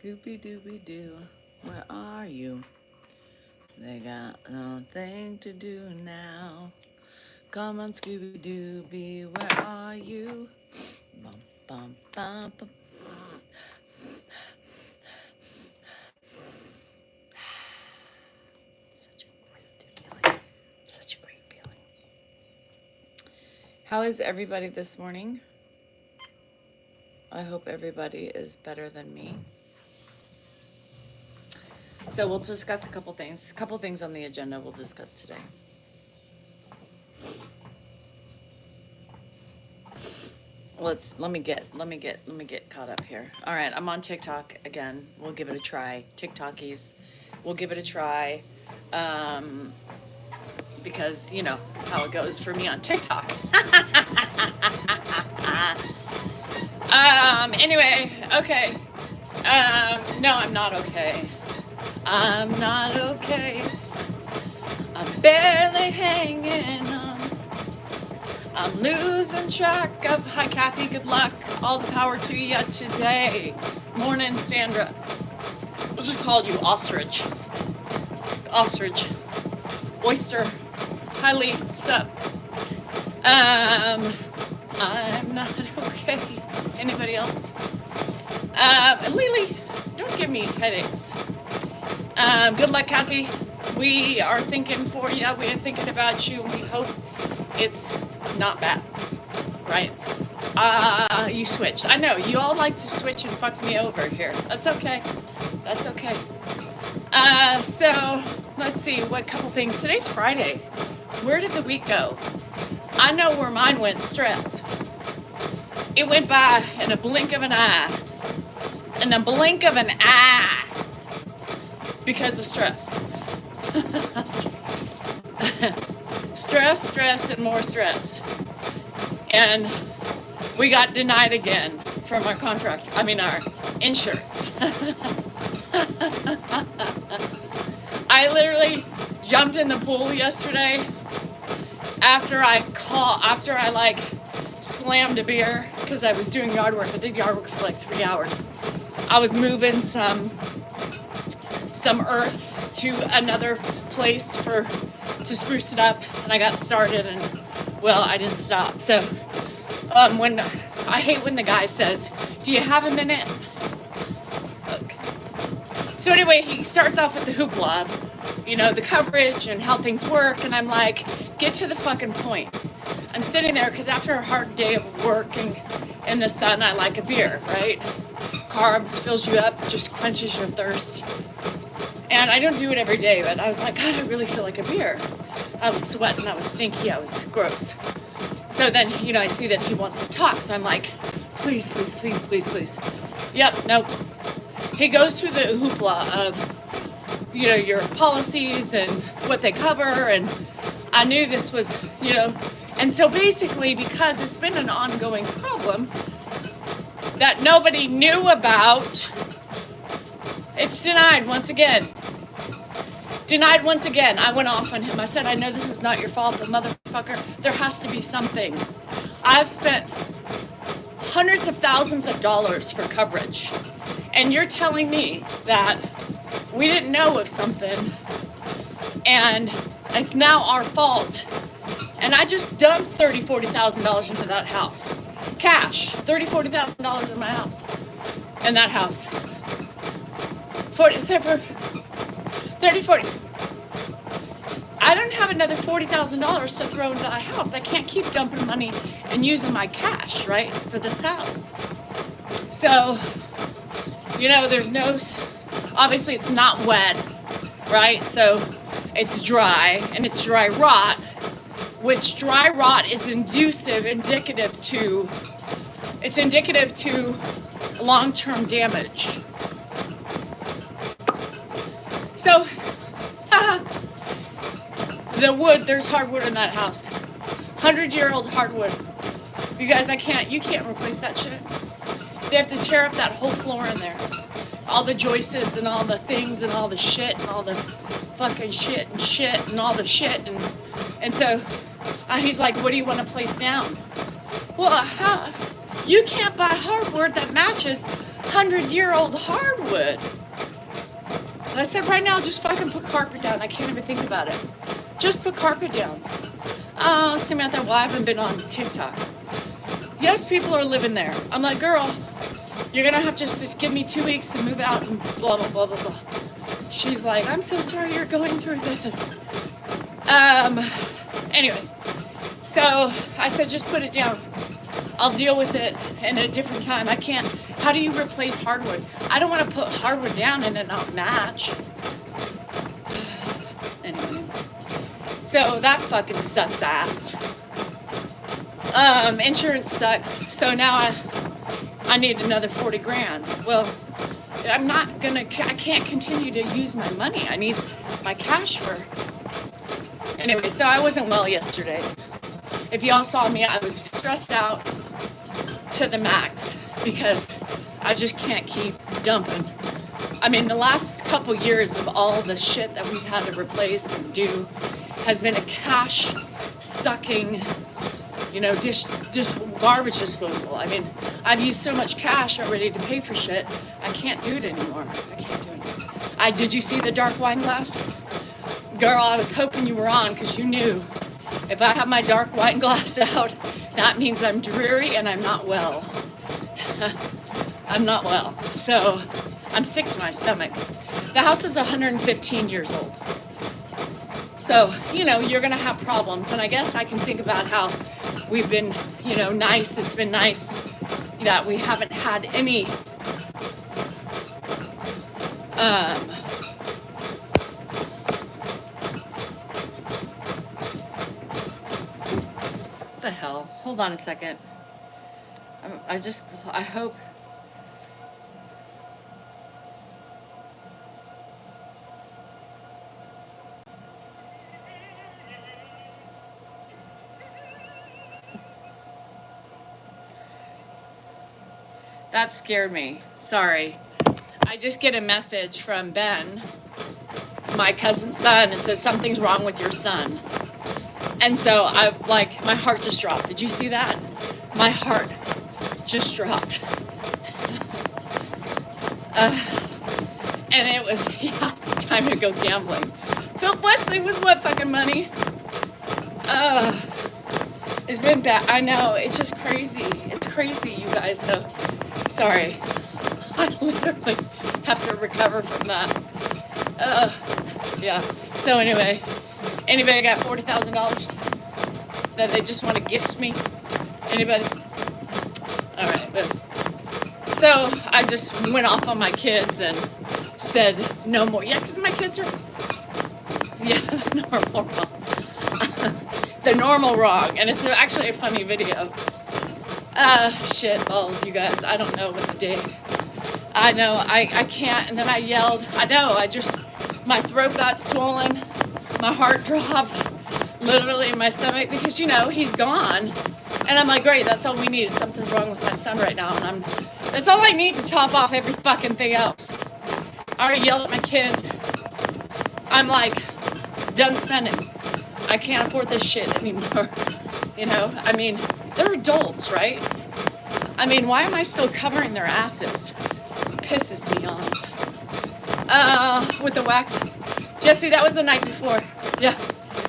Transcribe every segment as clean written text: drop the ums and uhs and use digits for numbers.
Scooby Dooby Doo, where are you? They got nothing to do now. Come on, Scooby Dooby, where are you? Bum, bum, bum, bum. Such a great feeling. Such a great feeling. How is everybody this morning? I hope everybody is better than me. So we'll discuss a couple things. A couple things on the agenda we'll discuss today. Let me get caught up here. All right, I'm on TikTok again. We'll give it a try. TikTokies, we'll give it a try, because you know how it goes for me on TikTok. Anyway, okay. No, I'm not okay. I'm not okay. I'm barely hanging on. I'm losing track of. Hi, Kathy. Good luck. All the power to you today. Morning, Sandra. We'll just call you Ostrich. Ostrich. Oyster. Hi, Lee. Sup? I'm not okay. Anybody else? Lily, don't give me headaches. Good luck, Kathy. We are thinking for you. We are thinking about you. We hope it's not bad, right? You switched. I know, you all like to switch and fuck me over here. That's okay. That's okay. So, let's see, what couple things. Today's Friday. Where did the week go? I know where mine went, stress. It went by in a blink of an eye. In a blink of an eye. Because of stress. Stress, and more stress. And we got denied again from our contract, our insurance. I literally jumped in the pool yesterday after I slammed a beer because I was doing yard work. I did yard work for like 3 hours. I was moving some earth to another place to spruce it up, and I got started, and well, I didn't stop. So when I hate when the guy says, "Do you have a minute?" Okay. So anyway, he starts off with the hoopla, the coverage and how things work, and I'm like, get to the fucking point. I'm sitting there because after a hard day of working in the sun, I like a beer, right? Carbs fills you up, just quenches your thirst. And I don't do it every day, but I was like, God, I really feel like a beer. I was sweating, I was stinky, I was gross. So then, I see that he wants to talk, so I'm like, please, please, please, please, please. Yep, nope. He goes through the hoopla of, your policies and what they cover, and I knew this was, and so basically, because it's been an ongoing problem that nobody knew about, it's denied once again. Denied once again. I went off on him. I said, I know this is not your fault, but motherfucker, there has to be something. I've spent hundreds of thousands of dollars for coverage, and you're telling me that we didn't know of something, and it's now our fault. And I just dumped $30,000-$40,000 into that house. Cash. $30,000-$40,000 in my house. In that house. 30, 40. I don't have another $40,000 to throw into that house. I can't keep dumping money and using my cash, right, for this house. So, there's no, obviously it's not wet, right? So it's dry, and it's dry rot, which dry rot is indicative to long-term damage. So, the wood, there's hardwood in that house. 100-year-old hardwood. You guys, you can't replace that shit. They have to tear up that whole floor in there. All the joists and all the things and all the shit and all the fucking shit and all the shit. And so he's like, what do you want to place down? Well, you can't buy hardwood that matches 100-year-old hardwood. And I said, right now, just fucking put carpet down. I can't even think about it. Just put carpet down. Oh, Samantha, well, I haven't been on TikTok. Yes, people are living there. I'm like, girl, you're gonna have to just give me 2 weeks to move out and blah, blah, blah, blah, blah. She's like, I'm so sorry you're going through this. Anyway, so I said, just put it down. I'll deal with it in a different time. I can't. How do you replace hardwood? I don't want to put hardwood down and it not match. Anyway, so that fucking sucks ass. Insurance sucks. So now I need another 40 grand. Well, I can't continue to use my money. I need my cash for. Anyway, so I wasn't well yesterday. If y'all saw me, I was stressed out to the max because I just can't keep dumping. I mean, the last couple years of all the shit that we've had to replace and do has been a cash sucking, dish garbage disposal. I mean, I've used so much cash already to pay for shit. I can't do it anymore. I can't do it. Did you see the dark wine glass? Girl, I was hoping you were on because you knew if I have my dark wine glass out, that means I'm dreary and I'm not well. I'm not well. So I'm sick to my stomach. The house is 115 years old. So, you're going to have problems. And I guess I can think about how we've been, nice. It's been nice that we haven't had any what the hell? Hold on a second. I hope. That scared me. Sorry. I just get a message from Ben, my cousin's son. It says something's wrong with your son. And so my heart just dropped. Did you see that? My heart just dropped. And it was, time to go gambling. Phil Wesley with what fucking money? It's been bad. I know, it's just crazy. It's crazy, you guys. So, sorry. I literally have to recover from that. Yeah. So anyway, anybody got $40,000 that they just want to gift me? Anybody? All right. So I just went off on my kids and said no more. Yeah, because my kids are, normal wrong. The normal wrong. And it's actually a funny video. Shit balls, you guys. I don't know what the day. I know, I can't. And then I yelled. I know, my throat got swollen. My heart dropped literally in my stomach because, he's gone. And I'm like, great, that's all we need. Something's wrong with my son right now. And that's all I need to top off every fucking thing else. I already yelled at my kids. I'm like, done spending. I can't afford this shit anymore. I mean, they're adults, right? I mean, why am I still covering their asses? It pisses me off. With the wax. Jesse, that was the night before. Yeah.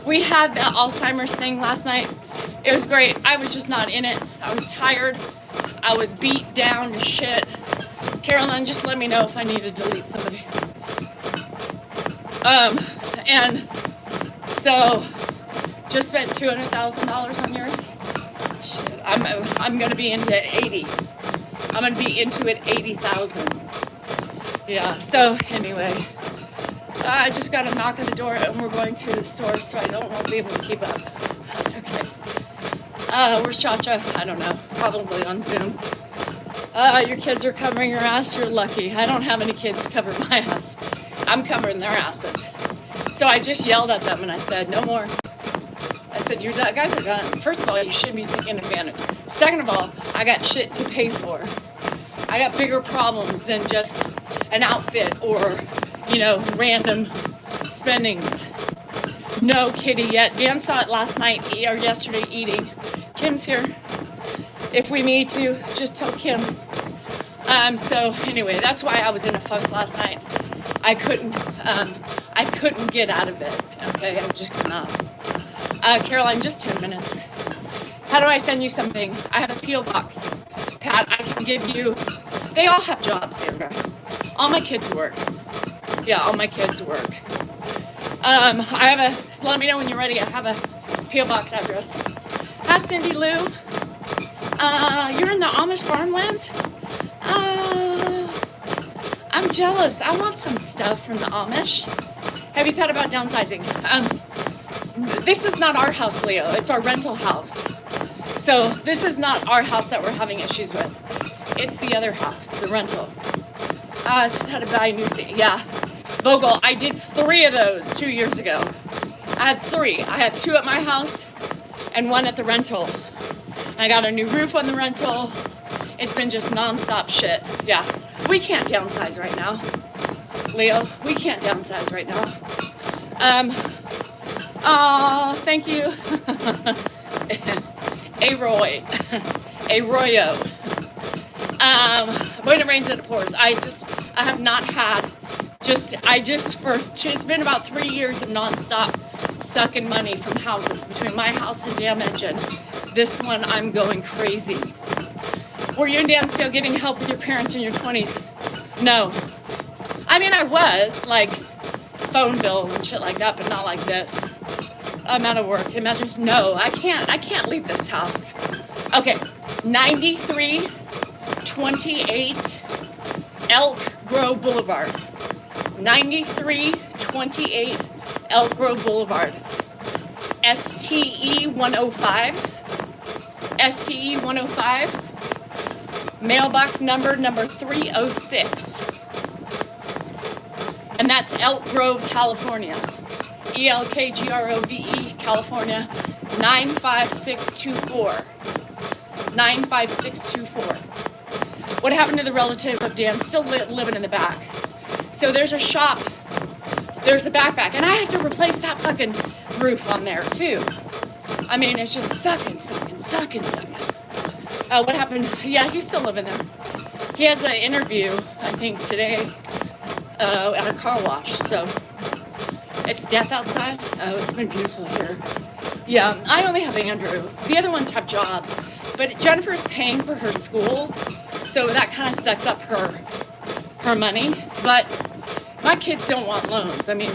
We had the Alzheimer's thing last night. It was great. I was just not in it. I was tired. I was beat down to shit. Carolyn, just let me know if I need to delete somebody. And so just spent $200,000 on yours. Shit, I'm gonna be into 80. I'm gonna be into it 80,000. Yeah. So anyway, I just got a knock at the door, and we're going to the store, so I won't be able to keep up. That's okay. Where's Chacha? I don't know. Probably on Zoom. Your kids are covering your ass. You're lucky. I don't have any kids to cover my ass. I'm covering their asses. So I just yelled at them and I said, no more. I said, you guys are done. First of all, you shouldn't be taking advantage. Second of all, I got shit to pay for. I got bigger problems than just an outfit or, random spendings. No kitty yet. Dan saw it last night or yesterday eating. Kim's here. If we need to, just tell Kim So anyway, that's why I was in a funk last night. I couldn't get out of it. Okay, I just could not. Caroline, just 10 minutes. How do I send you something? I have a P.O. box. Pat, I can give you. They all have jobs, Sandra. All my kids work. Yeah, all my kids work. I have a. So let me know when you're ready. I have a P.O. box address. Hi, Cindy Lou. You're in the Amish farmlands? I'm jealous. I want some stuff from the Amish. Have you thought about downsizing? This is not our house, Leo. It's our rental house. So this is not our house that we're having issues with. It's the other house, the rental. I just had to buy a new seat. Yeah. Vogel, I did 3 of those 2 years ago. I had 3. I had 2 at my house and 1 at the rental. I got a new roof on the rental. It's been just nonstop shit. Yeah. We can't downsize right now. Leo, we can't downsize right now. Thank you. Arroyo. When it rains, it pours. I have not had, it's been about 3 years of nonstop sucking money from houses. Between my house and damage and this one, I'm going crazy. Were you and Dan still getting help with your parents in your 20s? No. I mean, I was, like, phone bill and shit like that, but not like this. I'm out of work. Imagine, no, I can't leave this house. Okay, 9328 Elk Grove Boulevard. 9328 Elk Grove Boulevard. STE 105. STE 105. Mailbox number 306. And that's Elk Grove, California. ELKGROVE, California, 95624. 95624. What happened to the relative of Dan? Still living in the back. So there's a shop, there's a backpack, and I have to replace that fucking roof on there too. I mean, it's just sucking. What happened? Yeah, he's still living there. He has an interview, I think, today at a car wash. So it's death outside. Oh, it's been beautiful here. Yeah, I only have Andrew. The other ones have jobs, but Jennifer's paying for her school, so that kind of sucks up her money. But my kids don't want loans. I mean,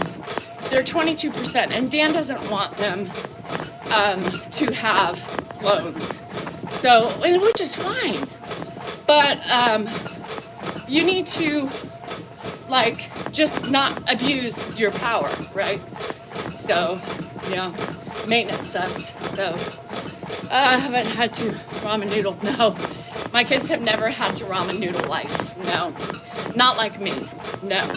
they're 22%, and Dan doesn't want them to have loans. So, which is fine, but you need to, like, just not abuse your power, right? So, yeah, maintenance sucks. So, I haven't had to ramen noodle. No, my kids have never had to ramen noodle life. No, not like me. No,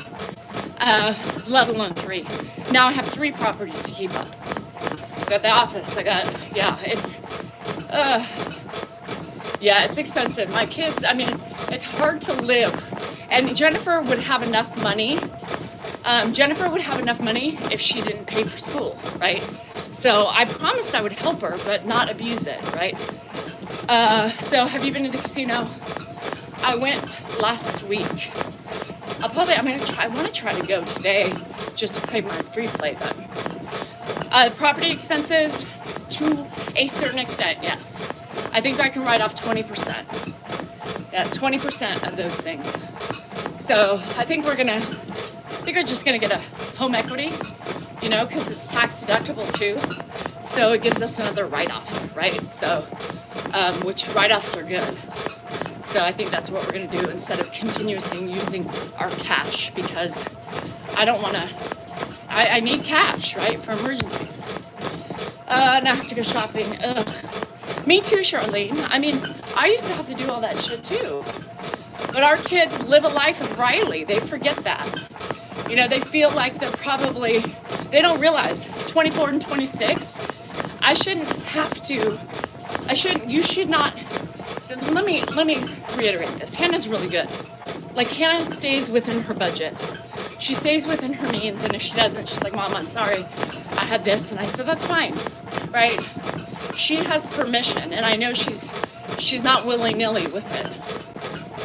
let alone 3. Now I have 3 properties to keep up. I got the office. It's expensive. My kids, I mean, it's hard to live. And Jennifer would have enough money. If she didn't pay for school, right? So I promised I would help her, but not abuse it, right? So have you been to the casino? I went last week. I want to try to go today just to pay my free play, but property expenses to a certain extent, yes. I think I can write off 20%. Yeah, 20% of those things. So I think we're just gonna get a home equity, because it's tax deductible too. So it gives us another write-off, right? So, which write-offs are good. So I think that's what we're gonna do instead of continuously using our cash, because I don't wanna, I need cash, right, for emergencies. Now I have to go shopping. Ugh. Me too, Charlene. I mean, I used to have to do all that shit too. But our kids live a life of Riley. They forget that. They feel like they don't realize 24 and 26. You should not, let me reiterate this. Hannah's really good. Like, Hannah stays within her budget. She stays within her means, and if she doesn't, she's like, Mom, I'm sorry, I had this. And I said, that's fine, right? She has permission, and I know she's not willy-nilly with it.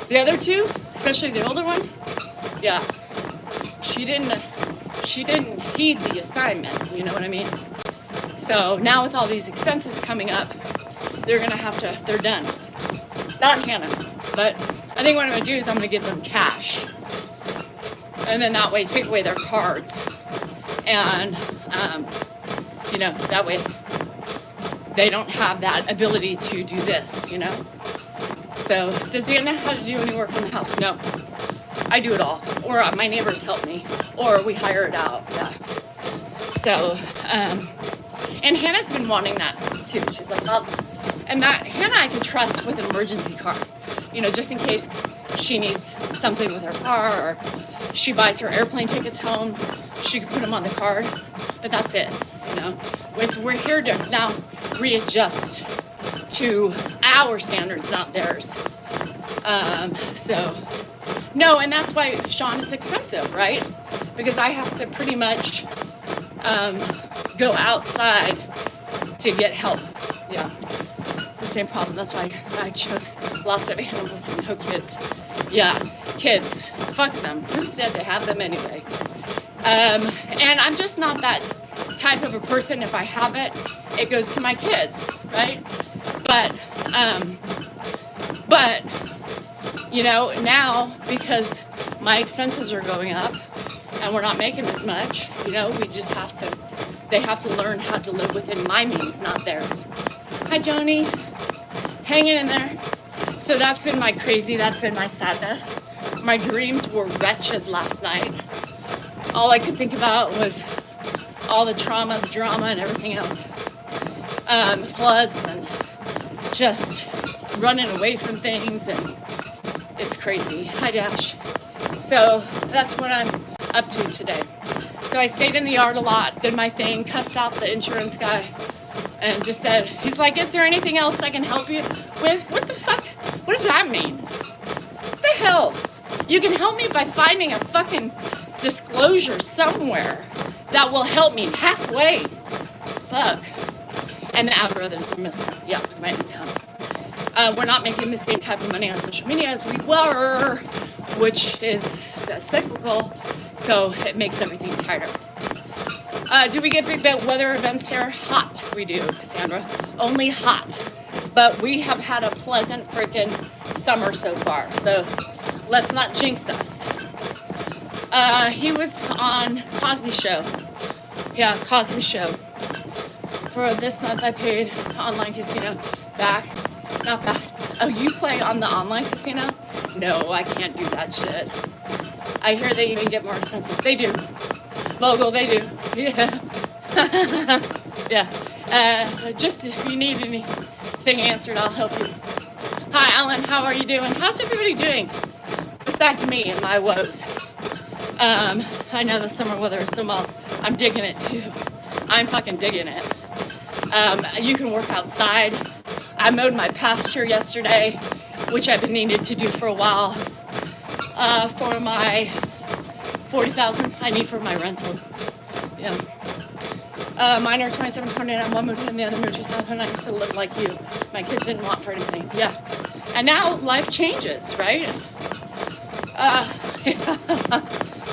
The other two, especially the older one, yeah, she didn't heed the assignment, you know what I mean? So now with all these expenses coming up, they're done. Not Hannah, but I think what I'm gonna do is I'm gonna give them cash. And then that way take away their cards. And, that way they don't have that ability to do this, So does Anna know how to do any work in the house? No. I do it all. Or my neighbors help me. Or we hire it out. Yeah. So, and Hannah's been wanting that too. She's like, and that Hannah I can trust with an emergency car. Just in case she needs something with her car or she buys her airplane tickets home, she can put them on the card. But that's it, We're here to now readjust to our standards, not theirs. No, and that's why, Sean, it's expensive, right? Because I have to pretty much go outside to get help. Yeah, the same problem. That's why I chose lots of animals and no kids. Yeah, kids, fuck them. Who said to have them anyway? And I'm just not that type of a person. If I have it, it goes to my kids, right? But now because my expenses are going up and we're not making as much, we just they have to learn how to live within my means, not theirs. Hi, Joni. Hanging in there. So that's been my sadness. My dreams were wretched last night. All I could think about was all the trauma, the drama, and everything else. Floods and just running away from things, and it's crazy. Hi, Dash. So that's what I'm up to today. So I stayed in the yard a lot, did my thing, cussed out the insurance guy, and just said, he's like, is there anything else I can help you with? What the fuck? What does that mean? What the hell? You can help me by finding a fucking disclosure somewhere that will help me halfway. Fuck. And the algorithms are missing. Yeah, with my income. We're not making the same type of money on social media as we were, which is cyclical, so it makes everything tighter. Do we get big weather events here? Hot, we do, Sandra. Only hot. But we have had a pleasant freaking summer so far, so let's not jinx us. He was on Cosby Show. Yeah, Cosby Show. For this month, I paid online casino back. Not bad. Oh, you play on the online casino? No, I can't do that shit. I hear they even get more expensive. They do. Vogel, they do. Yeah. Yeah. Just if you need anything answered, I'll help you. Hi, Alan. How are you doing? How's everybody doing? Besides me and my woes. I know the summer weather is so mild. I'm digging it too. I'm fucking digging it. You can work outside. I mowed my pasture yesterday, which I've been needing to do for a while, for my $40,000 I need for my rental. Yeah. Mine are 27, 29, one moved in, the other moved to South, and I used to live like you. My kids didn't want for anything. Yeah. And now life changes, right?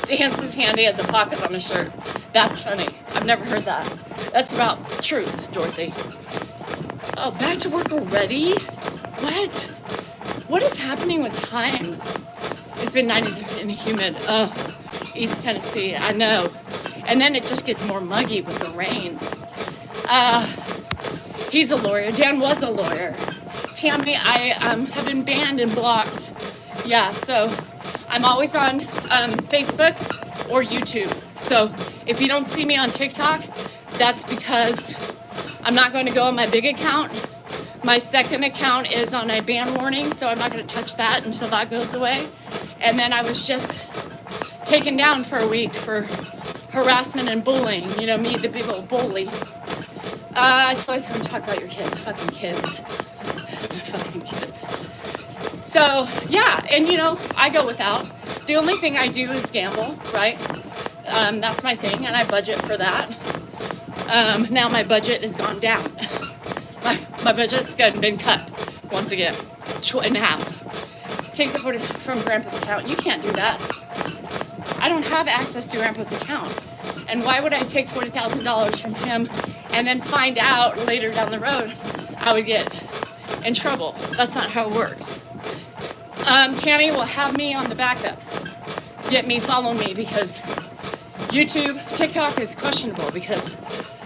Dance is handy as a pocket on a shirt. That's funny. I've never heard that. That's about truth, Dorothy. Oh, back to work already? What? What is happening with time? It's been 90s and humid. Oh, East Tennessee, I know. And then it just gets more muggy with the rains. He's a lawyer. Dan was a lawyer. Tammy, I have been banned and blocked. Yeah, so I'm always on Facebook or YouTube. So if you don't see me on TikTok, that's because I'm not going to go on my big account. My second account is on a ban warning, so I'm not going to touch that until that goes away. And then I was just taken down for a week for harassment and bullying. You know, me, the big old bully. I suppose I'm talk about your kids. Fucking kids. Fucking kids. So, yeah, and I go without. The only thing I do is gamble, right? That's my thing, and I budget for that. Now my budget has gone down. My budget's been cut once again, in half. take the 40 from Grandpa's account. You can't do that. I don't have access to Grandpa's account. And why would I take $40,000 from him and then find out later down the road I would get in trouble? That's not how it works. Tammy will have me on the backups. Get me, follow me, because YouTube, TikTok is questionable because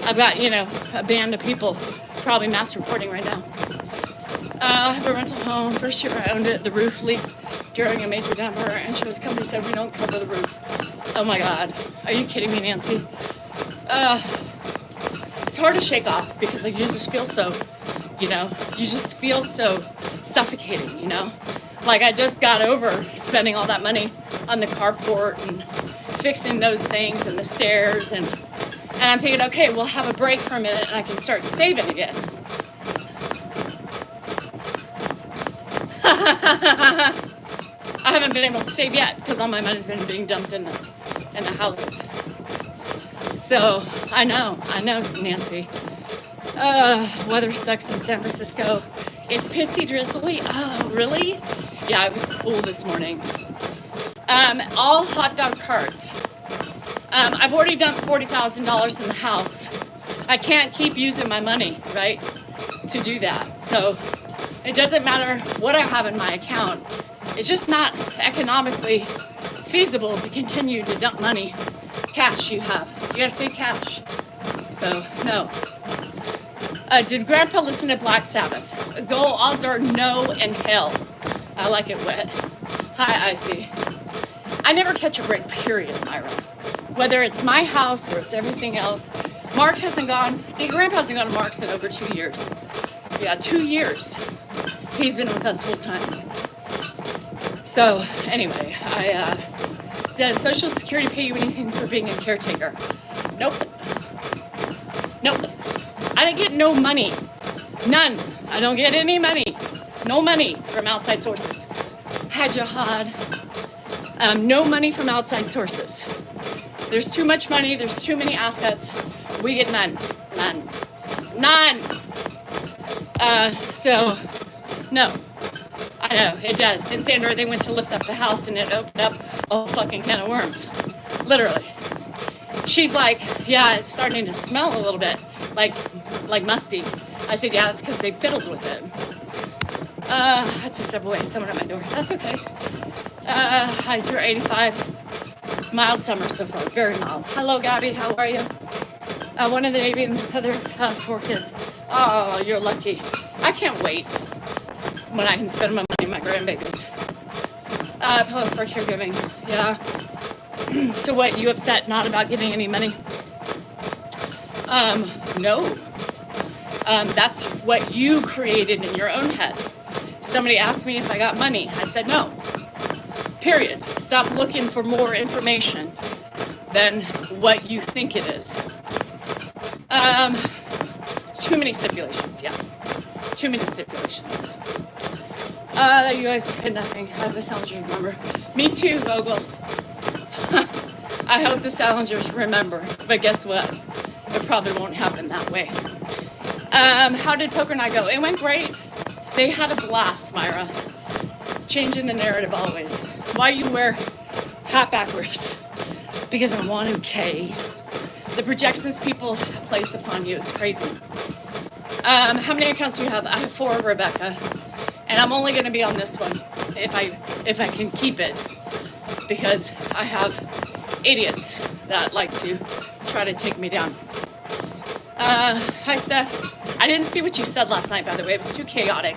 I've got, a band of people probably mass reporting right now. I have a rental home. First year I owned it. The roof leaked during a major downpour. Insurance company said we don't cover the roof. Oh my God. Are you kidding me, Nancy? It's hard to shake off because you just feel so, you just feel so suffocating, Like I just got over spending all that money on the carport and fixing those things and the stairs and I'm thinking, okay, we'll have a break for a minute and I can start saving again. I haven't been able to save yet because all my money's been being dumped in the houses. So I know, Nancy. Weather sucks in San Francisco. It's pissy drizzly. Oh, really? Yeah, it was cool this morning. All hot dog carts. I've already dumped $40,000 in the house. I can't keep using my money, right, to do that. So it doesn't matter what I have in my account. It's just not economically feasible to continue to dump money, cash you have. You gotta say cash. So, no. Did Grandpa listen to Black Sabbath? Goal odds are no and hell. I like it wet. Hi, Icy. I never catch a break, period, Myra. Whether it's my house or it's everything else. Grandpa hasn't gone to Mark's in over 2 years. Yeah, 2 years. He's been with us full time. So, anyway, does Social Security pay you anything for being a caretaker? Nope. I didn't get no money. None. I don't get any money. No money from outside sources. Jihad. No money from outside sources. There's too much money. There's too many assets. We get none. So, no. I know, it does. In Sandra, they went to lift up the house and it opened up a whole fucking can of worms. Literally. She's like, yeah, it's starting to smell a little bit like musty. I said, yeah, that's because they fiddled with it. I had to step away. Someone at my door. That's okay. Highs are 85. Mild summer so far. Very mild. Hello, Gabby. How are you? One of the baby and the other has 4 kids. Oh, you're lucky. I can't wait when I can spend my money on my grandbabies. Pillow for caregiving. Yeah. So what, you upset not about getting any money? No. That's what you created in your own head. Somebody asked me if I got money. I said no. Period. Stop looking for more information than what you think it is. Too many stipulations, yeah. Too many stipulations. You guys had nothing. I hope the Salingers remember. Me too, Vogel. I hope the Salingers remember. But guess what? It probably won't happen that way. How did poker night go? It went great. They had a blast, Myra. Changing the narrative always. Why you wear hat backwards? Because I want to, Kay. The projections people place upon you, it's crazy. How many accounts do you have? I have 4, Rebecca. And I'm only going to be on this one if I can keep it, because I have idiots that like to try to take me down. Hi, Steph. I didn't see what you said last night, by the way. It was too chaotic.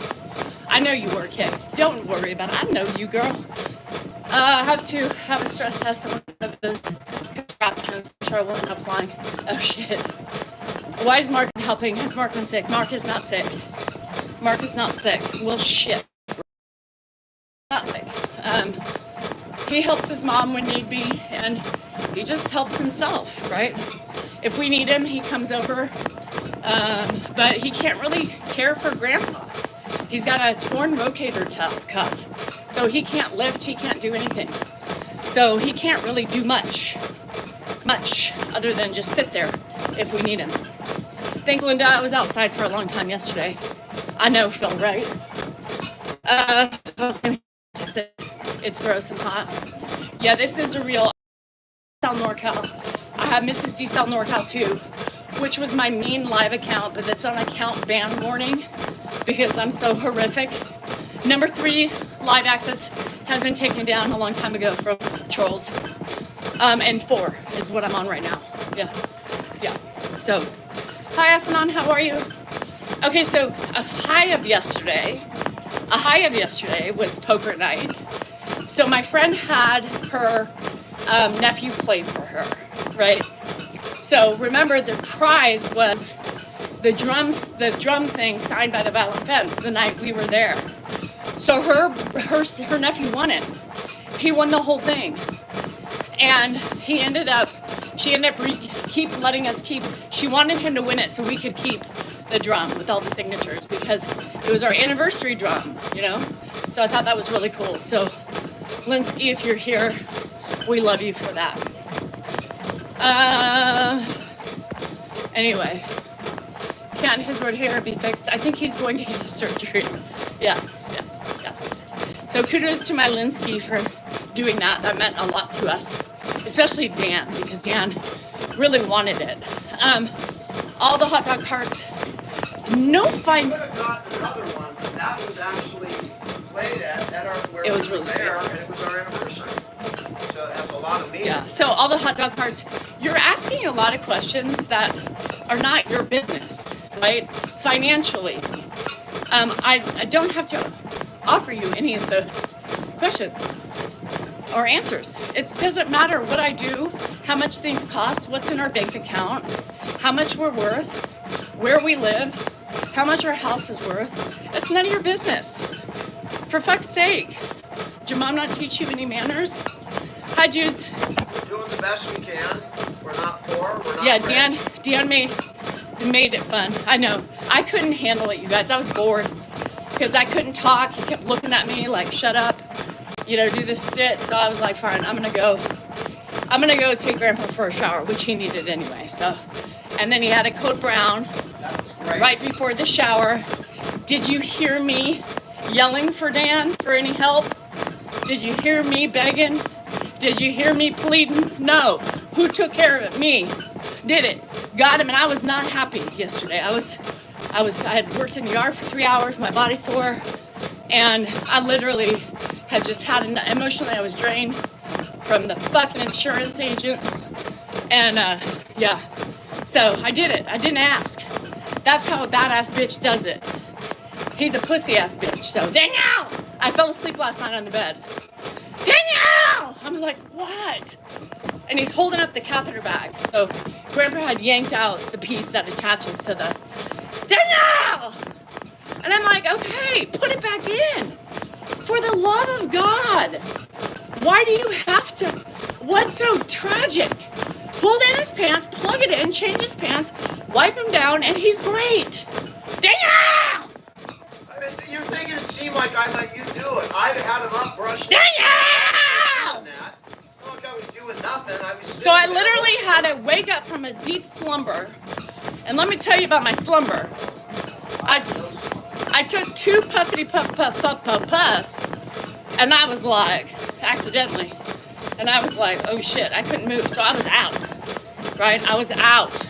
I know you were, Kay. Don't worry about it. I know you, girl. I have to have a stress test on one of the contraptions. I'm sure I will end up flying. Oh, shit. Why is Mark helping? Has Mark been sick? Mark is not sick. Mark is not sick. Well, shit. Not sick. He helps his mom when need be, and he just helps himself, right? If we need him, he comes over. But he can't really care for Grandpa. He's got a torn rotator cuff. So he can't lift, he can't do anything. So he can't really do much other than just sit there if we need him. Thank Linda, I was outside for a long time yesterday. I know, Phil, right? I was going to It's gross and hot. Yeah, this is a real NorCal. I have Mrs. D Cell NorCal too, which was my main live account, but it's on account ban warning because I'm so horrific. Number 3, live access has been taken down a long time ago from trolls. And 4 is what I'm on right now. Yeah. So, hi Asanan, how are you? Okay, so a high of yesterday was poker night. So my friend had her nephew play for her, right? So remember the prize was the drum thing signed by the Violent Femmes the night we were there. So her nephew won it. He won the whole thing. And she ended up keep letting us keep, she wanted him to win it so we could keep the drum with all the signatures because it was our anniversary drum, you know? So I thought that was really cool. So Linsky, if you're here, we love you for that. Anyway, can his red hair be fixed? I think he's going to get a surgery. Yes. So kudos to my Linsky for doing that. That meant a lot to us, especially Dan, because Dan really wanted it. All the hot dog carts, no fine. We could have gotten another one, but that was actually played at our where it was we really were there, sweet. and it was our anniversary. So it has a lot of meaning. Yeah, so all the hot dog carts, you're asking a lot of questions that are not your business, right? Financially. I don't have to offer you any of those questions or answers. It doesn't matter what I do, how much things cost, what's in our bank account, how much we're worth, where we live, how much our house is worth. It's none of your business. For fuck's sake. Did your mom not teach you any manners? Hi, Jude. Doing the best we can. We're not poor. We're not rich. Dan made it fun. I know. I couldn't handle it, you guys. I was bored because I couldn't talk. He kept looking at me like, shut up, do this shit. So I was like, fine, I'm gonna go take Grandpa for a shower, which he needed anyway. So, and then he had a code brown right before the shower. Did you hear me yelling for Dan for any help? Did you hear me begging? Did you hear me pleading? No. Who took care of it? Me. Did it. Got him, and I was not happy yesterday. I had worked in the yard for 3 hours, my body sore, and I literally had just had emotionally I was drained from the fucking insurance agent. And yeah. So I did it. I didn't ask. That's how a badass bitch does it. He's a pussy ass bitch. So Danielle! I fell asleep last night on the bed. Danielle! I'm like, what? And he's holding up the catheter bag. So Grandpa had yanked out the piece that attaches to the Danielle! And I'm like, okay, put it back in. For the love of God. Why do you have to? What's so tragic? Pull down his pants, plug it in, change his pants, wipe him down, and he's great. Danielle! I mean, you're making it seem like I let you do it. I had him up brushing. Danielle! It's not like I was doing nothing. I was So I sitting there. literally had to wake up from a deep slumber. And let me tell you about my slumber. I took 2 puffy puffs, and I was like, accidentally. And I was like, oh shit, I couldn't move. So I was out, right? I was out.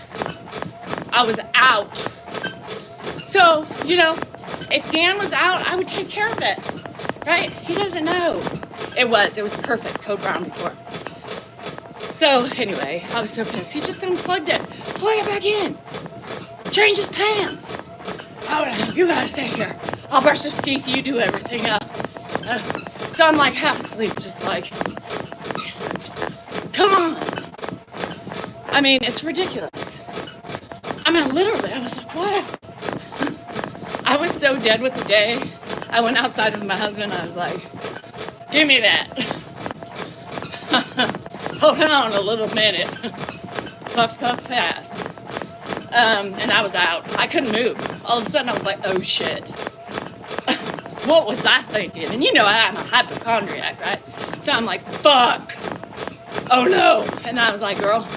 So, if Dan was out, I would take care of it, right? He doesn't know. It was perfect, code brown before. So anyway, I was so pissed. He just unplugged it, plug it back in, change his pants. Oh, no, you gotta stay here. I'll brush his teeth, you do everything else. So I'm like half asleep, just like, come on. I mean, it's ridiculous. I mean, literally, I was like, what? I was so dead with the day. I went outside with my husband. I was like, give me that. Hold on a little minute. Puff, puff, pass. And I was out. I couldn't move. All of a sudden, I was like, oh, shit. What was I thinking? And I'm a hypochondriac, right? So I'm like, fuck. Oh, no. And I was like, girl,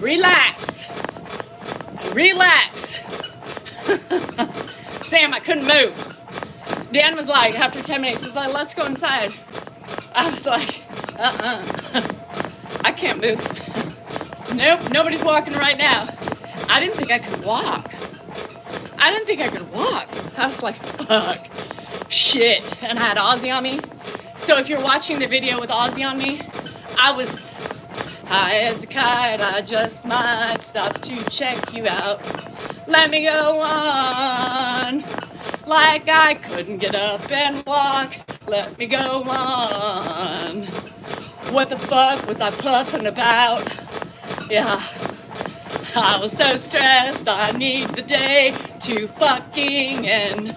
relax. Sam, I couldn't move. Dan was like, after 10 minutes, he's like, let's go inside. I was like, I can't move. Nope, nobody's walking right now. I didn't think I could walk. I was like, fuck, shit. And I had Ozzy on me. So if you're watching the video with Ozzy on me, I was high as a kite. I just might stop to check you out. Let me go on. Like I couldn't get up and walk. Let me go on. What the fuck was I puffing about? Yeah, I was so stressed. I need the day to fucking end.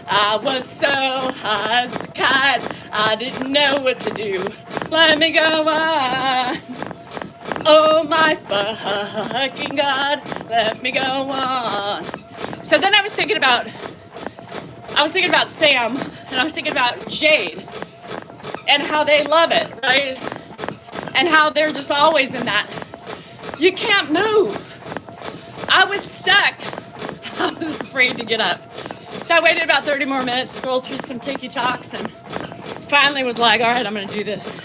I was so high as the kite. I didn't know what to do. Let me go on. Oh my fucking God. Let me go on. So then I was thinking about Sam, and I was thinking about Jade and how they love it, right? And how they're just always in that. You can't move. I was stuck. I was afraid to get up. So I waited about 30 more minutes, scrolled through some TikToks, and finally was like, all right, I'm gonna do this.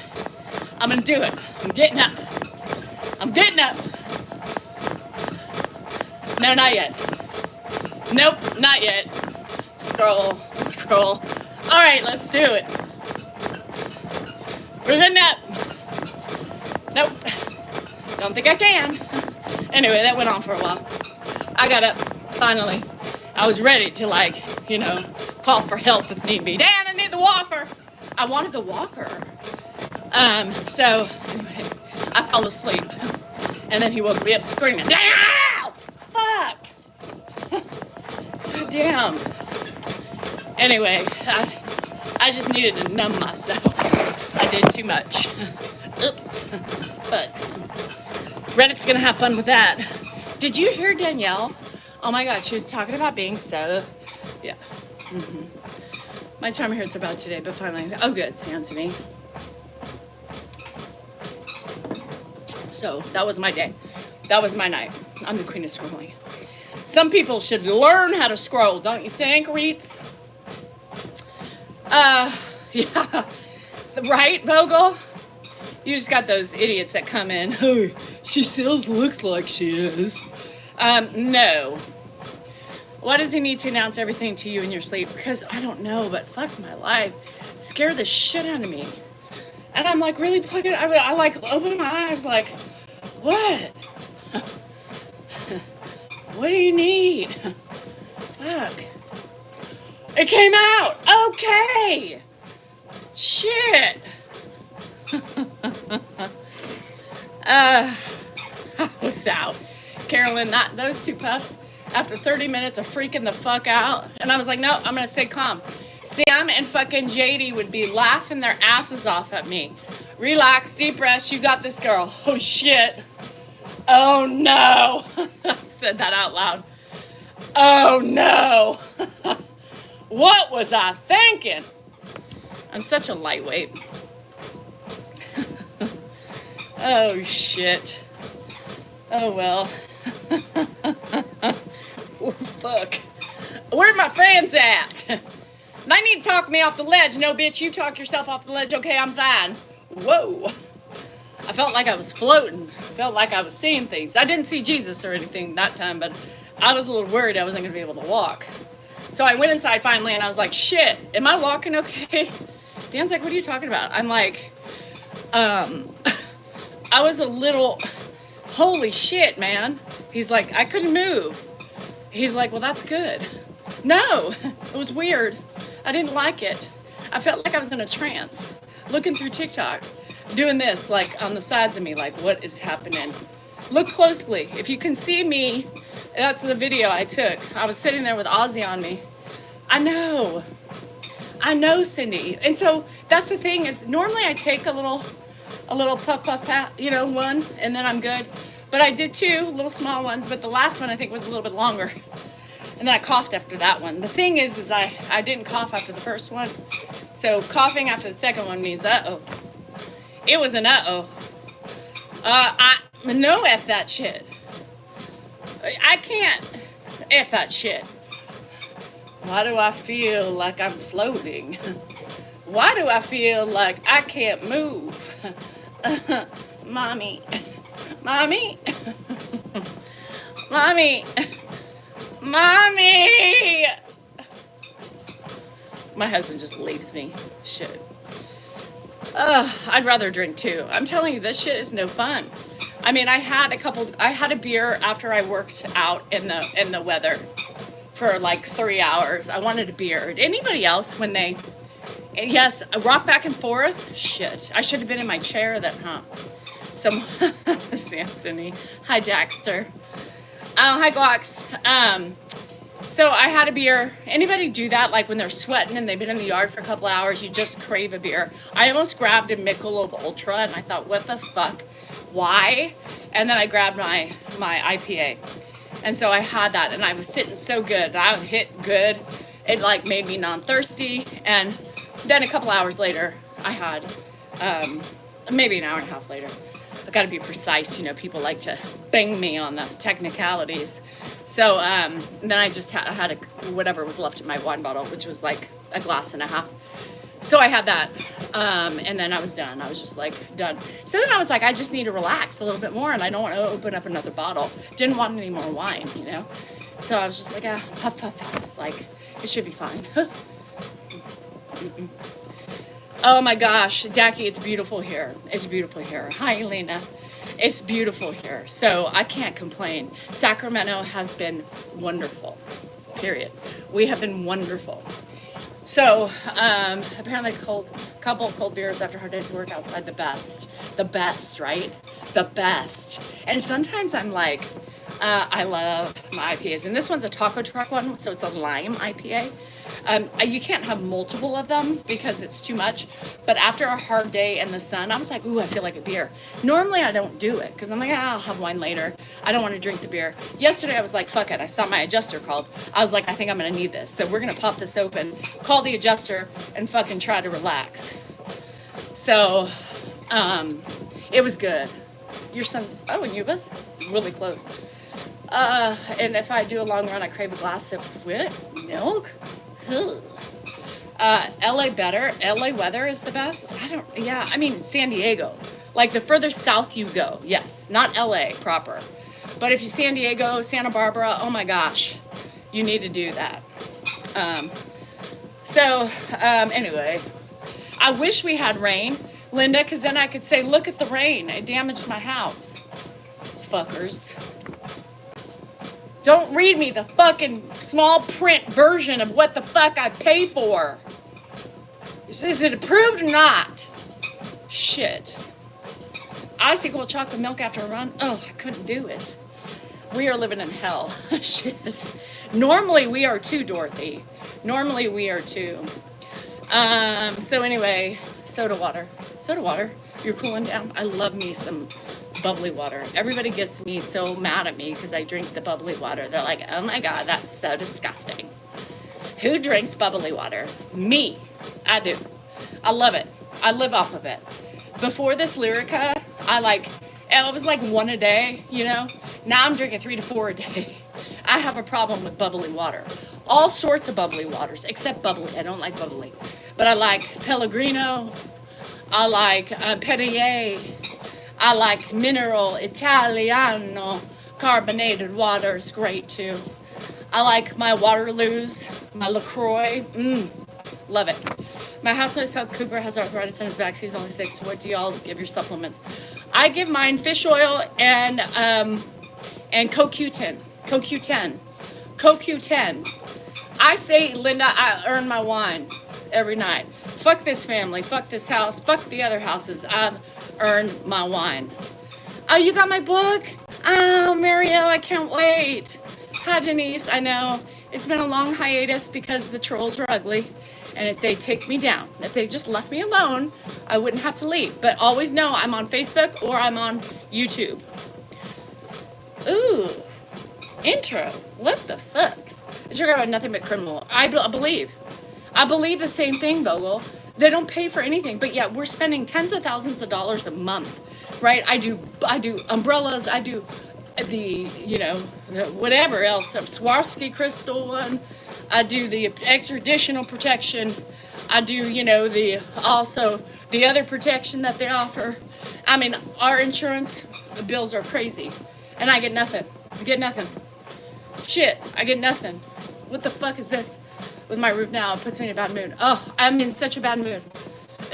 I'm gonna do it. I'm getting up. No, not yet. Nope, not yet. Scroll. All right, let's do it. We're getting up. Nope. Don't think I can. Anyway, that went on for a while. I got up, finally. I was ready to, call for help if need be. Dan, I need the walker. I wanted the walker. So, anyway, I fell asleep. And then he woke me up screaming, ow! Fuck! God damn. Anyway, I just needed to numb myself. I did too much. Oops. But Reddit's gonna have fun with that. Did you hear Danielle? Oh my God, she was talking about being so, yeah. My time hurts about today, but finally, oh good, sounds to me. So that was my day. That was my night. I'm the queen of scrolling. Some people should learn how to scroll, don't you think, Reeds? Yeah. Right, Vogel? You just got those idiots that come in. Oh, she still looks like she is. No. Why does he need to announce everything to you in your sleep? Because I don't know, but fuck my life. Scare the shit out of me. And I'm like really plugging, I open my eyes like, what? What do you need? Fuck. It came out. Okay. Shit. I was out. Carolyn, those two puffs, after 30 minutes of freaking the fuck out. And I was like, no, I'm going to stay calm. Sam and fucking JD would be laughing their asses off at me. Relax, deep breaths, you got this, girl. Oh, shit. Oh, no. I said that out loud. Oh, no. What was I thinking? I'm such a lightweight. Oh, shit. Oh, well. Oh, fuck. Where are my friends at? I need to talk me off the ledge. No, bitch, you talk yourself off the ledge. Okay, I'm fine. Whoa. I felt like I was floating. I felt like I was seeing things. I didn't see Jesus or anything that time, but I was a little worried I wasn't going to be able to walk. So I went inside finally, and I was like, shit, am I walking okay? Dan's like, what are you talking about? I'm like, I was a little, holy shit, man. He's like, I couldn't move. He's like, well, that's good. No, it was weird. I didn't like it. I felt like I was in a trance, looking through TikTok, doing this, like, on the sides of me, like, what is happening? Look closely. If you can see me, that's the video I took. I was sitting there with Ozzy on me. I know, Cindy. And so that's the thing is, normally I take a little puff, pat, one, and then I'm good. But I did two little small ones, but the last one I think was a little bit longer. And then I coughed after that one. The thing is I didn't cough after the first one. So coughing after the second one means uh-oh. It was an uh-oh. No F that shit. I can't F that shit. Why do I feel like I'm floating? Why do I feel like I can't move? Mommy. Mommy. Mommy. Mommy. My husband just leaves me. Shit. I'd rather drink too. I'm telling you, this shit is no fun. I mean, I had a beer after I worked out in the weather for like 3 hours. I wanted a beer. Anybody else when they, yes, I rock back and forth. Shit, I should have been in my chair then, huh? Some, Sansony. Hi, Daxter. Hi, Glox. So I had a beer. Anybody do that? Like when they're sweating and they've been in the yard for a couple hours, you just crave a beer. I almost grabbed a Michelob Ultra and I thought, what the fuck? Why? And then I grabbed my IPA. And so I had that and I was sitting so good. I hit good. It like made me non-thirsty. And then a couple hours later, I had, maybe an hour and a half later, I got to be precise, you know, people like to bang me on the technicalities. So then I just had whatever was left in my wine bottle, which was like a glass and a half. So I had that, and then I was done. I was just like done. So then I was like, I just need to relax a little bit more, and I don't want to open up another bottle. Didn't want any more wine, you know. So I was just like, puff, puff, pass. Like it should be fine. Oh my gosh, Jackie, it's beautiful here. It's beautiful here. Hi, Elena. It's beautiful here. So I can't complain. Sacramento has been wonderful, period. We have been wonderful. So apparently a couple of cold beers after a hard day's work outside, the best, right? The best. And sometimes I'm like, I love my IPAs. And this one's a taco truck one, so it's a lime IPA. You can't have multiple of them because it's too much. But after a hard day in the sun, I was like, ooh, I feel like a beer. Normally I don't do it because I'm like, I'll have wine later. I don't want to drink the beer. Yesterday I was like, fuck it. I saw my adjuster called. I was like, I think I'm going to need this. So we're going to pop this open, call the adjuster, and fucking try to relax. So it was good. Your son's, and Yuba's really close. And if I do a long run, I crave a glass of milk. LA better. LA weather is the best. I mean, San Diego. Like the further south you go, yes. Not LA proper. But if you San Diego, Santa Barbara, oh my gosh, you need to do that. Anyway, I wish we had rain, Linda, because then I could say, look at the rain. It damaged my house. Fuckers. Don't read me the fucking small print version of what the fuck I pay for. Is it approved or not? Shit. Icy cold chocolate milk after a run? Oh, I couldn't do it. We are living in hell. Shit. Normally we are too, Dorothy. Normally we are too. So anyway, soda water. Soda water. You're cooling down. I love me some bubbly water. Everybody gets me so mad at me because I drink the bubbly water. They're like, oh my God, that's so disgusting. Who drinks bubbly water? Me. I do. I love it. I live off of it. Before this Lyrica, it was like one a day, you know? Now I'm drinking 3 to 4 a day. I have a problem with bubbly water. All sorts of bubbly waters, except bubbly. I don't like bubbly. But I like Pellegrino. I like Perrier. I like mineral Italiano carbonated water is great too. I like my Waterloos, my LaCroix. Love it. My housemate Cooper has arthritis on his back. He's only 6. What do y'all give your supplements? I give mine fish oil and CoQ10. CoQ10. I say, Linda, I earn my wine every night. Fuck this family. Fuck this house. Fuck the other houses. I've earned my wine. Oh, you got my book? Oh, Marielle, I can't wait. Hi, Denise. I know it's been a long hiatus because the trolls are ugly. And if they take me down, if they just left me alone, I wouldn't have to leave. But always know I'm on Facebook or I'm on YouTube. Ooh, intro. What the fuck? I talk about nothing but criminal. I believe the same thing, Vogel. They don't pay for anything, but yet we're spending tens of thousands of dollars a month, right? I do umbrellas. I do the whatever else, Swarovski crystal one. I do the extraditional protection. I do, you know, also the other protection that they offer. I mean, our insurance, the bills are crazy. And I get nothing. I get nothing. Shit, I get nothing. What the fuck is this with my roof now? It puts me in a bad mood. Oh, I'm in such a bad mood.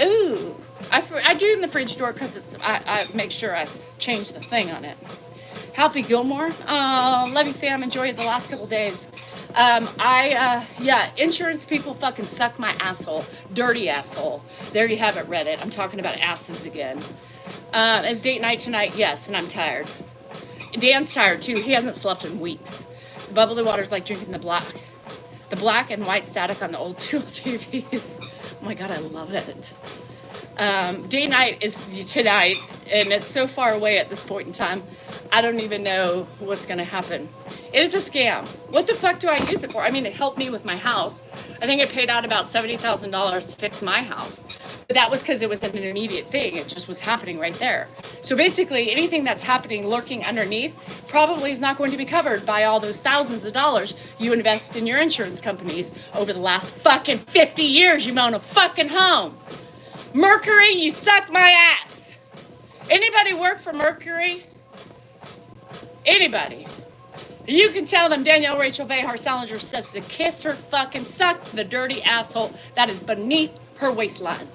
Ooh, I do in the fridge door because I make sure I change the thing on it. Happy Gilmore. Love you, Sam. Enjoyed the last couple days. Yeah, insurance people fucking suck my asshole. Dirty asshole. There you have it, Reddit. I'm talking about asses again. It's date night tonight, yes, and I'm tired. Dan's tired too. He hasn't slept in weeks. The bubbly water's like drinking the black and white static on the old school TVs. Oh my God, I love it. Day night is tonight, and it's so far away at this point in time, I don't even know what's going to happen. It is a scam. What the fuck do I use it for? I mean, it helped me with my house. I think it paid out about $70,000 to fix my house. But that was because it was an immediate thing. It just was happening right there. So basically, anything that's happening lurking underneath probably is not going to be covered by all those thousands of dollars you invest in your insurance companies over the last fucking 50 years you own a fucking home. Mercury, you suck my ass. Anybody work for Mercury? Anybody? You can tell them Danielle Rachel Behar Salinger says to kiss her fucking suck the dirty asshole that is beneath her waistline.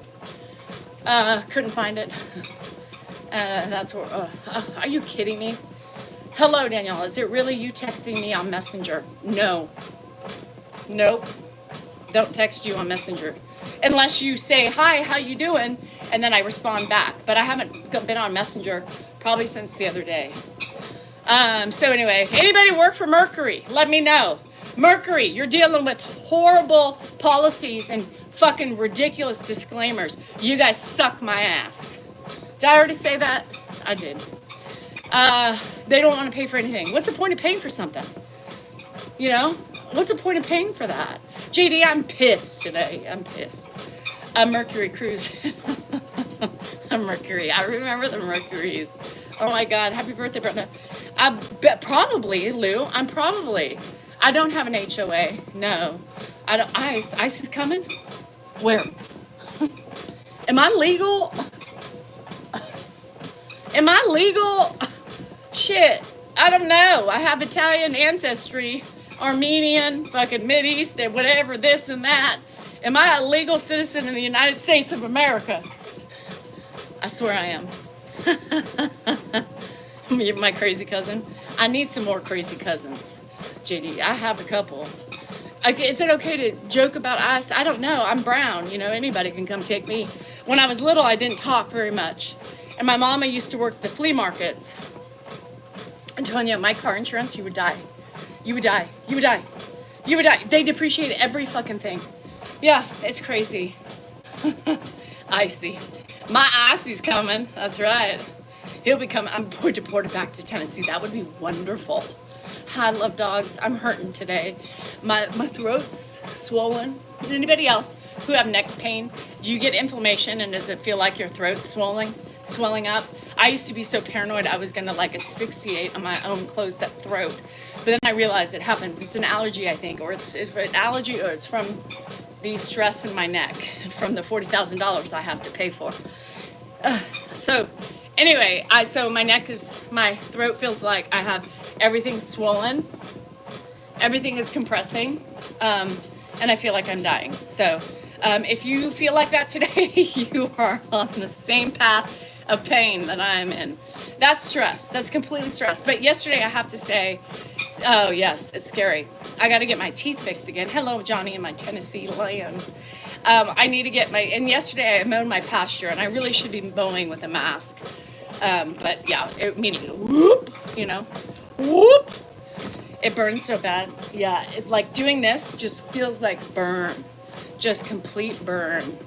Couldn't find it. That's where, are you kidding me? Hello, Danielle. Is it really you texting me on Messenger? No. Nope. Don't text you on Messenger. Unless you say, hi, how you doing? And then I respond back. But I haven't been on Messenger probably since the other day. So anyway, anybody work for Mercury? Let me know. Mercury, you're dealing with horrible policies and fucking ridiculous disclaimers. You guys suck my ass. Did I already say that? I did. They don't want to pay for anything. What's the point of paying for something? You know? What's the point of paying for that? JD, I'm pissed today. I'm pissed. Mercury Cruise. Mercury. I remember the Mercuries. Oh my God. Happy birthday, Brenda. I bet probably, Lou. I don't have an HOA. No. I don't. ICE is coming? Where? Am I legal? Am I legal? Shit. I don't know. I have Italian ancestry. Armenian, fucking Mideast, and whatever, this and that. Am I a legal citizen in the United States of America? I swear I am. My crazy cousin. I need some more crazy cousins, JD. I have a couple. Is it okay to joke about ICE? I don't know. I'm brown. You know, anybody can come take me. When I was little, I didn't talk very much. And my mama used to work at the flea markets. I'm telling you, my car insurance, you would die. You would die. You would die. You would die. They depreciate every fucking thing. Yeah, it's crazy. Icy. My Icy's coming. That's right. He'll be coming. I'm going to deport it back to Tennessee. That would be wonderful. I love dogs. I'm hurting today. My throat's swollen. Anybody else who have neck pain? Do you get inflammation and does it feel like your throat's swelling up? I used to be so paranoid I was gonna like asphyxiate on my own closed up throat. But then I realized it happens. It's an allergy, I think, or it's an allergy, or it's from the stress in my neck from the $40,000 I have to pay for. So anyway, so my throat feels like I have everything swollen, everything is compressing, and I feel like I'm dying. So if you feel like that today, you are on the same path of pain that I'm in. That's stress. That's completely stress. But yesterday, I have to say, oh yes, it's scary. I got to get my teeth fixed again. Hello, Johnny, in my Tennessee land. I need to get and yesterday I mowed my pasture, and I really should be mowing with a mask. But yeah, meaning whoop, you know, whoop. It burns so bad. Yeah, like doing this just feels like burn, just complete burn.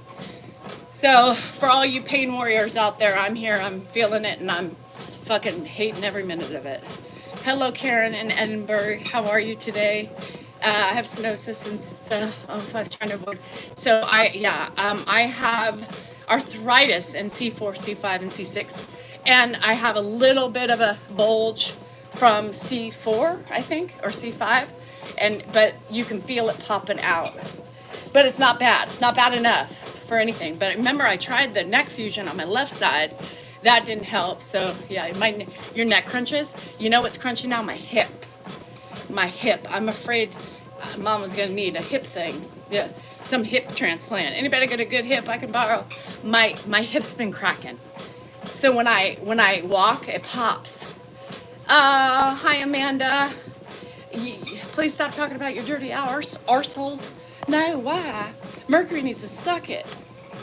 So for all you pain warriors out there, I'm here, I'm feeling it, and I'm fucking hating every minute of it. Hello, Karen in Edinburgh. How are you today? I have stenosis and I was trying to avoid. So I have arthritis in C4, C5, and C6, and I have a little bit of a bulge from C4, I think, or C5, but you can feel it popping out. but it's not bad. It's not bad enough for anything. But remember, I tried the neck fusion on my left side. That didn't help. So yeah, your neck crunches. You know what's crunching now? My hip. My hip. I'm afraid Mom was gonna need a hip thing. Yeah, some hip transplant. Anybody got a good hip I can borrow? My hip's been cracking. So when I walk, it pops. Hi Amanda. Please stop talking about your dirty arseholes. No, why? Mercury needs to suck it.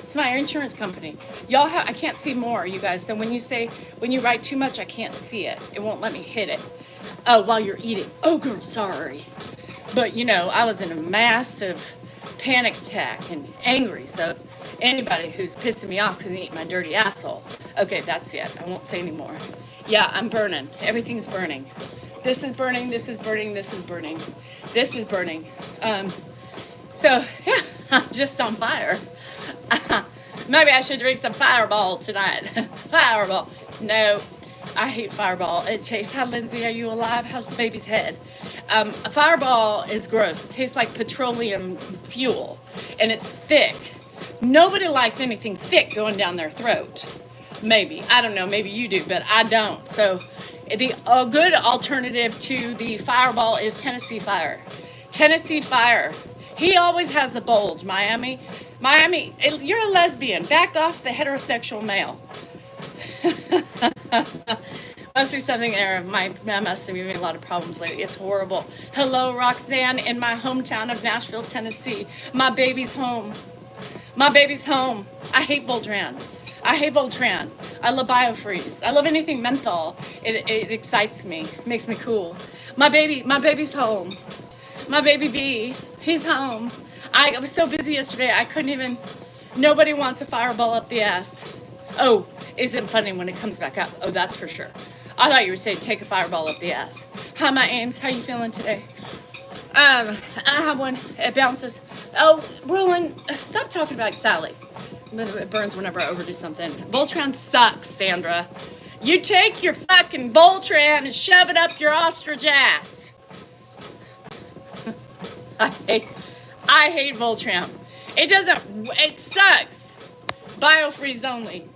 It's my insurance company. I can't see more, you guys. So when you write too much, I can't see it. It won't let me hit it. Oh, while you're eating. Oh, girl, sorry. But, I was in a massive panic attack and angry. So anybody who's pissing me off because they eat my dirty asshole. Okay, that's it. I won't say anymore. Yeah, I'm burning. Everything's burning. This is burning. This is burning. This is burning. This is burning. So, yeah, I'm just on fire. Maybe I should drink some Fireball tonight. Fireball. No, I hate Fireball. It tastes, hi Lindsay, are you alive? How's the baby's head? A Fireball is gross. It tastes like petroleum fuel, and it's thick. Nobody likes anything thick going down their throat. Maybe. I don't know. Maybe you do, but I don't. So a good alternative to the Fireball is Tennessee Fire. Tennessee Fire. He always has a bulge, Miami, you're a lesbian. Back off the heterosexual male. Must be something there. My MS is giving me a lot of problems lately. It's horrible. Hello, Roxanne, in my hometown of Nashville, Tennessee. My baby's home. My baby's home. I hate Voltaren. I love Biofreeze. I love anything menthol. It excites me. Makes me cool. My baby's home. My baby B, he's home. I was so busy yesterday, I couldn't even, nobody wants a Fireball up the ass. Oh, isn't funny when it comes back up. Oh, that's for sure. I thought you were saying take a Fireball up the ass. Hi, my Ames, how you feeling today? I have one, it bounces. Oh, Roland, stop talking about Sally. It burns whenever I overdo something. Voltaren sucks, Sandra. You take your fucking Voltaren and shove it up your ostrich ass. I hate Voltaren. It sucks. Biofreeze only.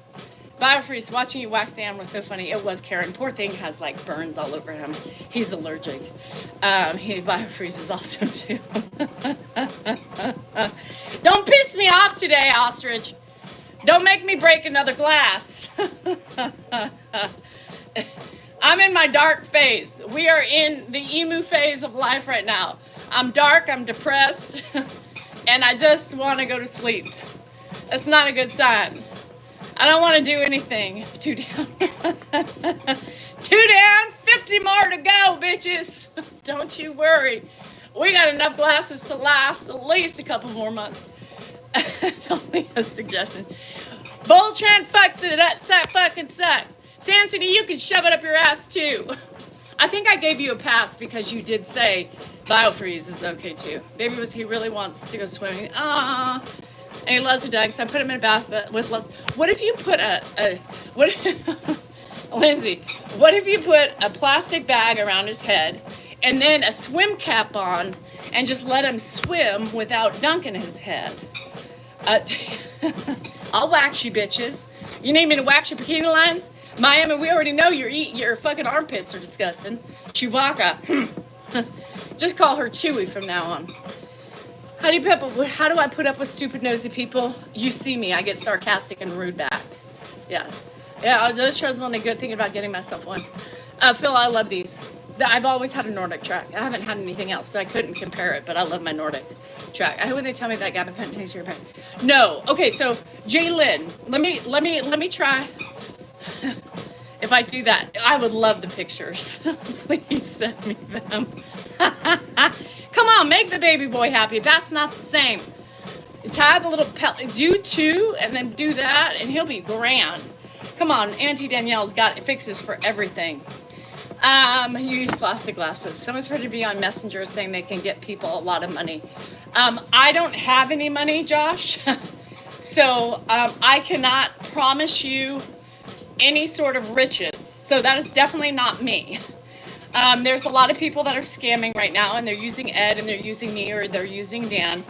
Biofreeze, watching you wax the animal was so funny. It was Karen. Poor thing has like burns all over him. He's allergic. He biofreezes also too. Don't piss me off today, ostrich. Don't make me break another glass. I'm in my dark phase. We are in the emu phase of life right now. I'm dark, I'm depressed, and I just want to go to sleep. That's not a good sign. I don't want to do anything. 2 down. 2 down, 50 more to go, bitches. Don't you worry. We got enough glasses to last at least a couple more months. It's only a suggestion. Voltaren fucks it up, fucking sucks. Sansity, you can shove it up your ass too. I think I gave you a pass because you did say Biofreeze is okay too. Baby he really wants to go swimming. And he loves the dog, so I put him in a bath with lots. What if you put Lindsay, what if you put a plastic bag around his head and then a swim cap on and just let him swim without dunking his head? I'll wax you bitches. You need me to wax your bikini lines? Miami, we already know your fucking armpits are disgusting. Chewbacca. Just call her Chewy from now on. How do I put up with stupid nosy people? You see me, I get sarcastic and rude back. Yeah. Yeah, those shows are only good thinking about getting myself one. Phil, I love these. I've always had a Nordic track. I haven't had anything else, so I couldn't compare it, but I love my Nordic track. I hope when they tell me that gabapentin tastes your pain. No. Okay, so Jaylyn, let me try. If I do that, I would love the pictures. Please send me them. Come on, make the baby boy happy. That's not the same. Tie the little do 2 and then do that, and he'll be grand. Come on, Auntie Danielle's got fixes for everything. You use plastic glasses. Someone's ready to be on Messenger saying they can get people a lot of money. I don't have any money, Josh. So I cannot promise you any sort of riches. So that is definitely not me. There's a lot of people that are scamming right now, and they're using Ed, and they're using me, or they're using Dan.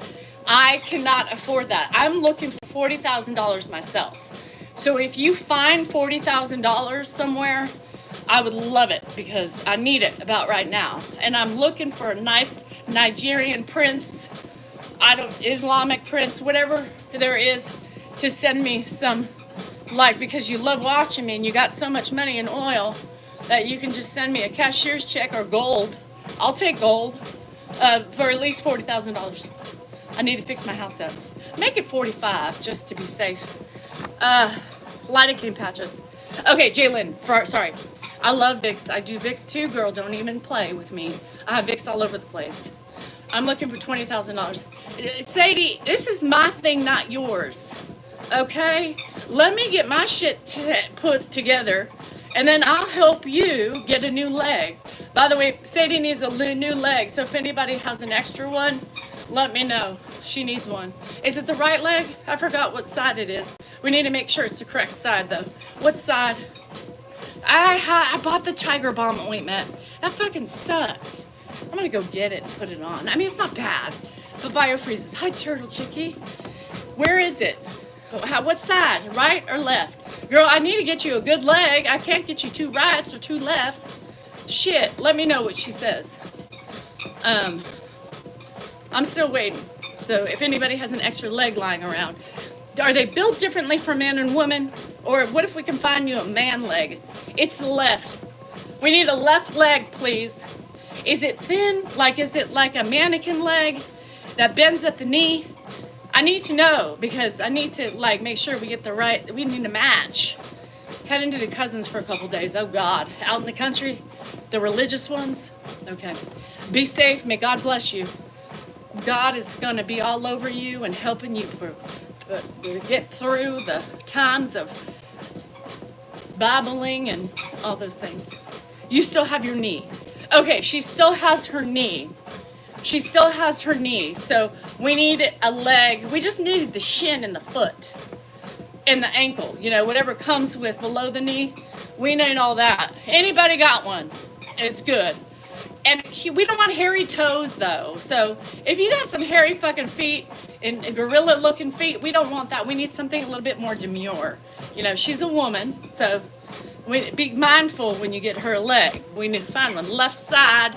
I cannot afford that. I'm looking for $40,000 myself. So if you find $40,000 somewhere, I would love it because I need it about right now. And I'm looking for a nice Nigerian prince, Islamic prince, whatever there is, to send me some, like, because you love watching me and you got so much money in oil that you can just send me a cashier's check or gold. I'll take gold for at least $40,000. I need to fix my house up. Make it 45 just to be safe. Lidocaine patches. Okay, Jalen, sorry. I love Vicks. I do Vicks too, girl. Don't even play with me. I have Vicks all over the place. I'm looking for $20,000. Sadie, this is my thing, not yours. Okay? Let me get my shit put together, and then I'll help you get a new leg. By the way, Sadie needs a new leg, so if anybody has an extra one, let me know. She needs one. Is it the right leg? I forgot what side it is. We need to make sure it's the correct side, though. What side? I bought the Tiger Balm ointment. That fucking sucks. I'm gonna go get it and put it on. I mean, it's not bad, but biofreezes. Hi, Turtle Chickie. Where is it? What side? Right or left? Girl, I need to get you a good leg. I can't get you two rights or two lefts. Shit, let me know what she says. I'm still waiting. So if anybody has an extra leg lying around, are they built differently for men and women? Or what if we can find you a man leg? It's the left. We need a left leg, please. Is it thin? Is it like a mannequin leg that bends at the knee? I need to know because I need to make sure we get we need to match. Heading to the cousins for a couple days. Oh God, out in the country, the religious ones. Okay, be safe. May God bless you. God is going to be all over you and helping you get through the times of babbling and all those things. You still have your knee. Okay, she still has her knee. She still has her knee. So we need a leg. We just need the shin and the foot and the ankle. You know, whatever comes with below the knee. We need all that. Anybody got one? It's good. And we don't want hairy toes, though. So if you got some hairy fucking feet and gorilla-looking feet, we don't want that. We need something a little bit more demure. You know, she's a woman, so be mindful when you get her leg. We need to find one. Left side,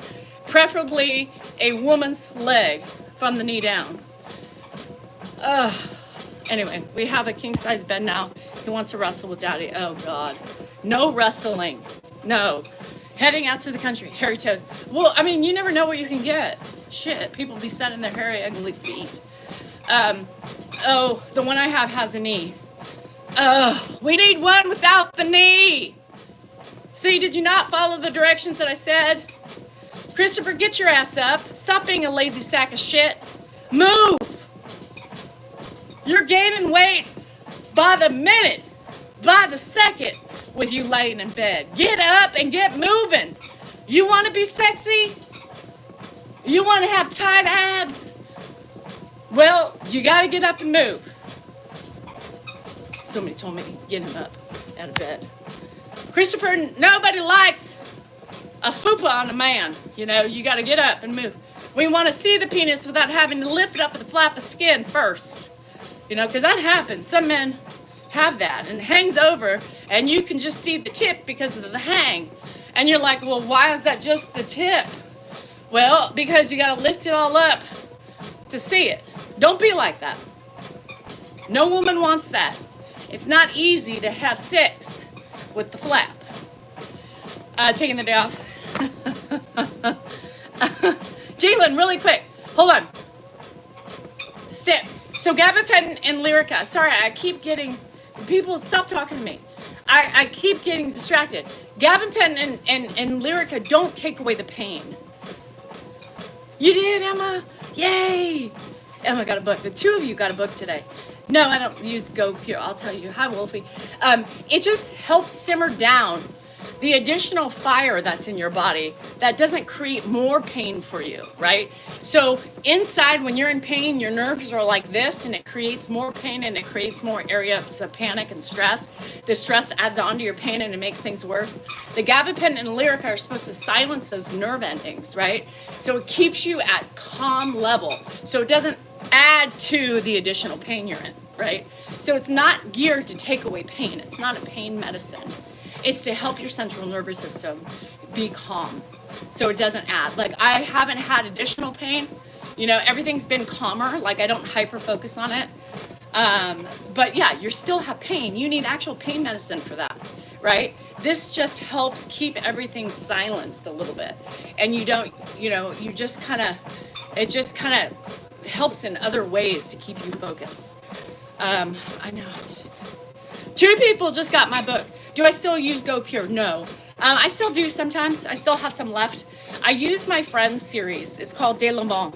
preferably a woman's leg from the knee down. Anyway, we have a king-size bed now. He wants to wrestle with Daddy. Oh, God. No wrestling. No. Heading out to the country, hairy toes. Well, I mean, you never know what you can get. Shit, people be setting their hairy, ugly feet. The one I have has a knee. We need one without the knee. See, did you not follow the directions that I said? Christopher, get your ass up. Stop being a lazy sack of shit. Move. You're gaining weight by the minute, by the second. With you laying in bed. Get up and get moving. You want to be sexy? You want to have tight abs? Well, you got to get up and move. Somebody told me to get him up out of bed. Christopher, nobody likes a fupa on a man. You know, you got to get up and move. We want to see the penis without having to lift it up with a flap of skin first. You know, because that happens. Some men have that and it hangs over and you can just see the tip because of the hang, and you're like, well, why is that just the tip? Well, because you got to lift it all up to see it. Don't be like that. No woman wants that. It's not easy to have sex with the flap. Taking the day off. Jalen, really quick, hold on. So gabapentin and Lyrica. Sorry, I keep getting people stop talking to me. I keep getting distracted. Gabapentin and Lyrica don't take away the pain. You did, Emma. Yay! Emma got a book. The two of you got a book today. No, I don't use Go Pure. I'll tell you. Hi, Wolfie. It just helps simmer down the additional fire that's in your body that doesn't create more pain for you, right? So inside, when you're in pain, your nerves are like this, and it creates more pain, and it creates more areas of panic and stress. The stress adds on to your pain, and it makes things worse. The gabapentin and Lyrica are supposed to silence those nerve endings, right? So it keeps you at calm level. So it doesn't add to the additional pain you're in, right? So it's not geared to take away pain. It's not a pain medicine. It's to help your central nervous system be calm so it doesn't add. Like, I haven't had additional pain. You know, everything's been calmer. Like, I don't hyper focus on it. But yeah, you still have pain. You need actual pain medicine for that, right? This just helps keep everything silenced a little bit. And you don't, you know, you just kind of, it just kind of helps in other ways to keep you focused. I know, just 2 people just got my book. Do I still use Go Pure? No. I still do sometimes. I still have some left. I use my friend's series. It's called De L'Avant.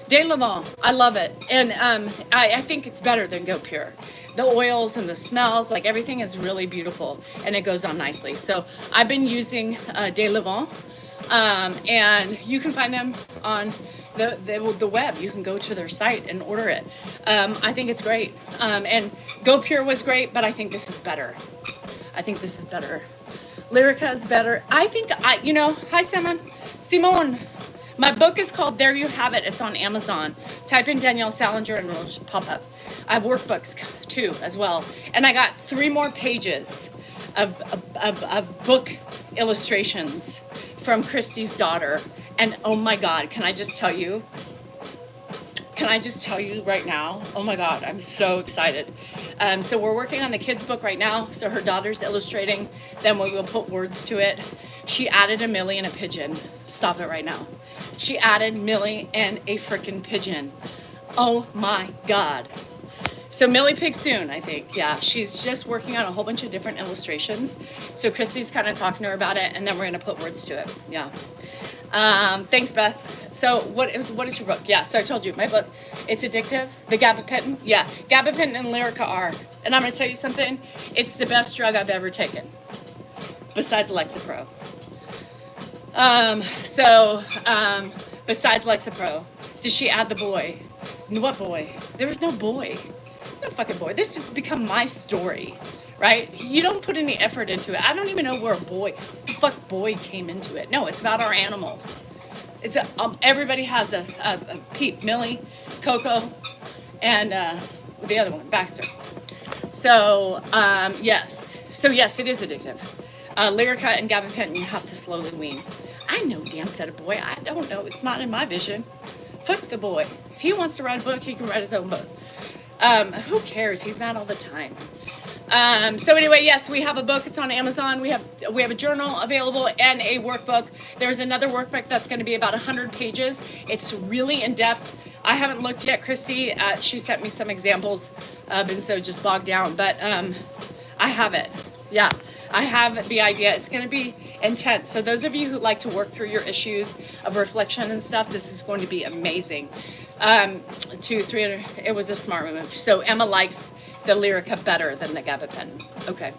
De L'Avant. I love it. And I think it's better than Go Pure. The oils and the smells, like everything is really beautiful and it goes on nicely. So I've been using De L'Avant, and you can find them on the web. You can go to their site and order it. I think it's great. And Go Pure was great, but I think this is better. I think this is better. Lyrica is better. I think, you know, hi Simone. My book is called There You Have It. It's on Amazon. Type in Danielle Salinger and it'll just pop up. I have workbooks too as well. And I got 3 more pages of book illustrations from Christy's daughter. And oh my God, can I just tell you right now? Oh my God, I'm so excited. So we're working on the kids' book right now. So her daughter's illustrating. Then we will put words to it. She added a Millie and a pigeon. Stop it right now. She added Millie and a freaking pigeon. Oh my God. So Millie Pig soon, I think. Yeah, she's just working on a whole bunch of different illustrations. So Christy's kind of talking to her about it, and then we're gonna put words to it. Yeah. Thanks, Beth. So what is your book? Yeah, so I told you, my book, it's addictive. The gabapentin, yeah. Gabapentin and Lyrica are. And I'm gonna tell you something, it's the best drug I've ever taken, besides Lexapro. Besides Lexapro, did she add the boy? What boy? There was no boy. There's no fucking boy. This has become my story, right? You don't put any effort into it. I don't even know where the fuck boy came into it. No, it's about our animals. It's everybody has a peep, Millie, Coco, and the other one, Baxter. So yes. So yes, it is addictive. Lyrica and gabapentin, you have to slowly wean. I know Dan said a boy. I don't know. It's not in my vision. Fuck the boy. If he wants to write a book, he can write his own book. Who cares? He's mad all the time. So anyway, yes, we have a book. It's on Amazon. We have a journal available and a workbook. There's another workbook that's going to be about 100 pages. It's really in depth. I haven't looked yet. Christy, she sent me some examples. I've been so just bogged down, but I have it. Yeah, I have the idea. It's going to be intense. So those of you who like to work through your issues of reflection and stuff, this is going to be amazing. 300. It was a smart move. So Emma likes the Lyrica better than the gabapentin. Okay.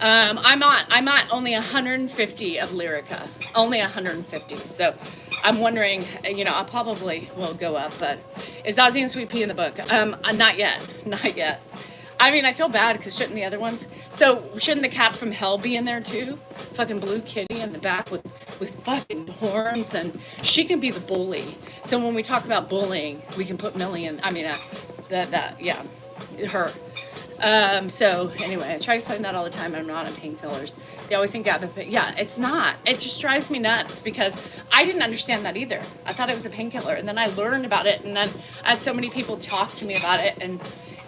I'm at only 150 of Lyrica. Only 150. So I'm wondering, you know, I probably will go up, but is Ozzy and Sweet Pea in the book? Not yet. Not yet. I mean, I feel bad because shouldn't the other ones? So shouldn't the cat from hell be in there too? Fucking blue kitty in the back with fucking horns, and she can be the bully. So when we talk about bullying, we can put Millie in. I mean, yeah, her. So anyway, I try to explain that all the time. I'm not on painkillers. They always think gabapentin. Yeah, it's not. It just drives me nuts because I didn't understand that either. I thought it was a painkiller, and then I learned about it, and then I had so many people talk to me about it, and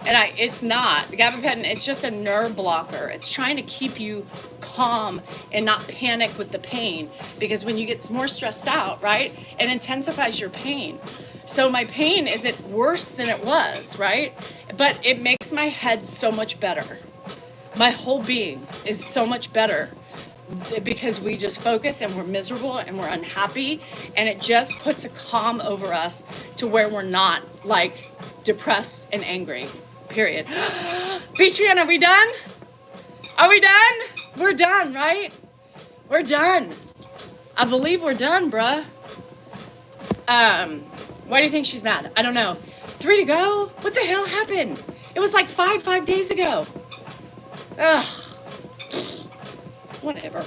it's not. The gabapentin, it's just a nerve blocker. It's trying to keep you calm and not panic with the pain, because when you get more stressed out, right, it intensifies your pain. So my pain isn't worse than it was, right? But it makes my head so much better. My whole being is so much better because we just focus and we're miserable and we're unhappy, and it just puts a calm over us to where we're not like depressed and angry. Period. Beach Man, are we done? Are we done? We're done, right? We're done. I believe we're done, bruh. Why do you think she's mad? I don't know. 3 to go? What the hell happened? It was like 5 days ago. Ugh. Whatever.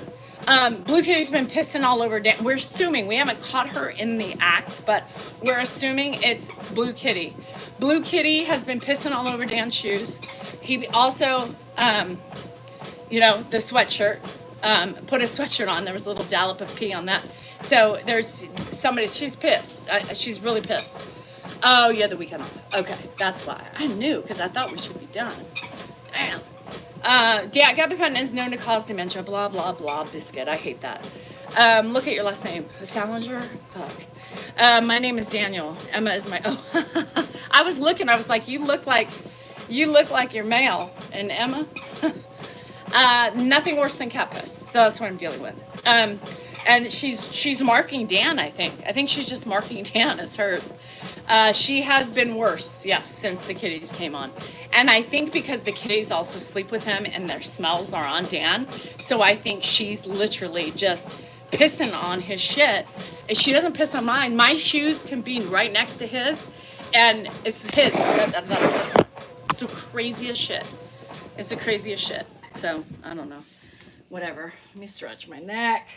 Blue Kitty's been pissing all over. We're assuming, we haven't caught her in the act, but we're assuming it's Blue Kitty. Blue Kitty has been pissing all over Dan's shoes. He also, you know, the sweatshirt, put a sweatshirt on. There was a little dollop of pee on that. So there's somebody, she's pissed. She's really pissed. Oh, yeah, the weekend off. Okay, that's why. I knew, because I thought we should be done. Damn. Gabapentin is known to cause dementia, blah, blah, blah, biscuit. I hate that. Look at your last name. Salinger? Fuck. My name is Daniel. Emma is my, oh. I was looking, I was like, you look like you're male. And Emma? Nothing worse than cat piss. So that's what I'm dealing with. And she's marking Dan, I think. I think she's just marking Dan as hers. She has been worse, yes, since the kitties came on. And I think because the kitties also sleep with him and their smells are on Dan, so I think she's literally just pissing on his shit. And she doesn't piss on mine. My shoes can be right next to his, and it's his. It's the craziest shit. It's the craziest shit. So, I don't know. Whatever. Let me stretch my neck.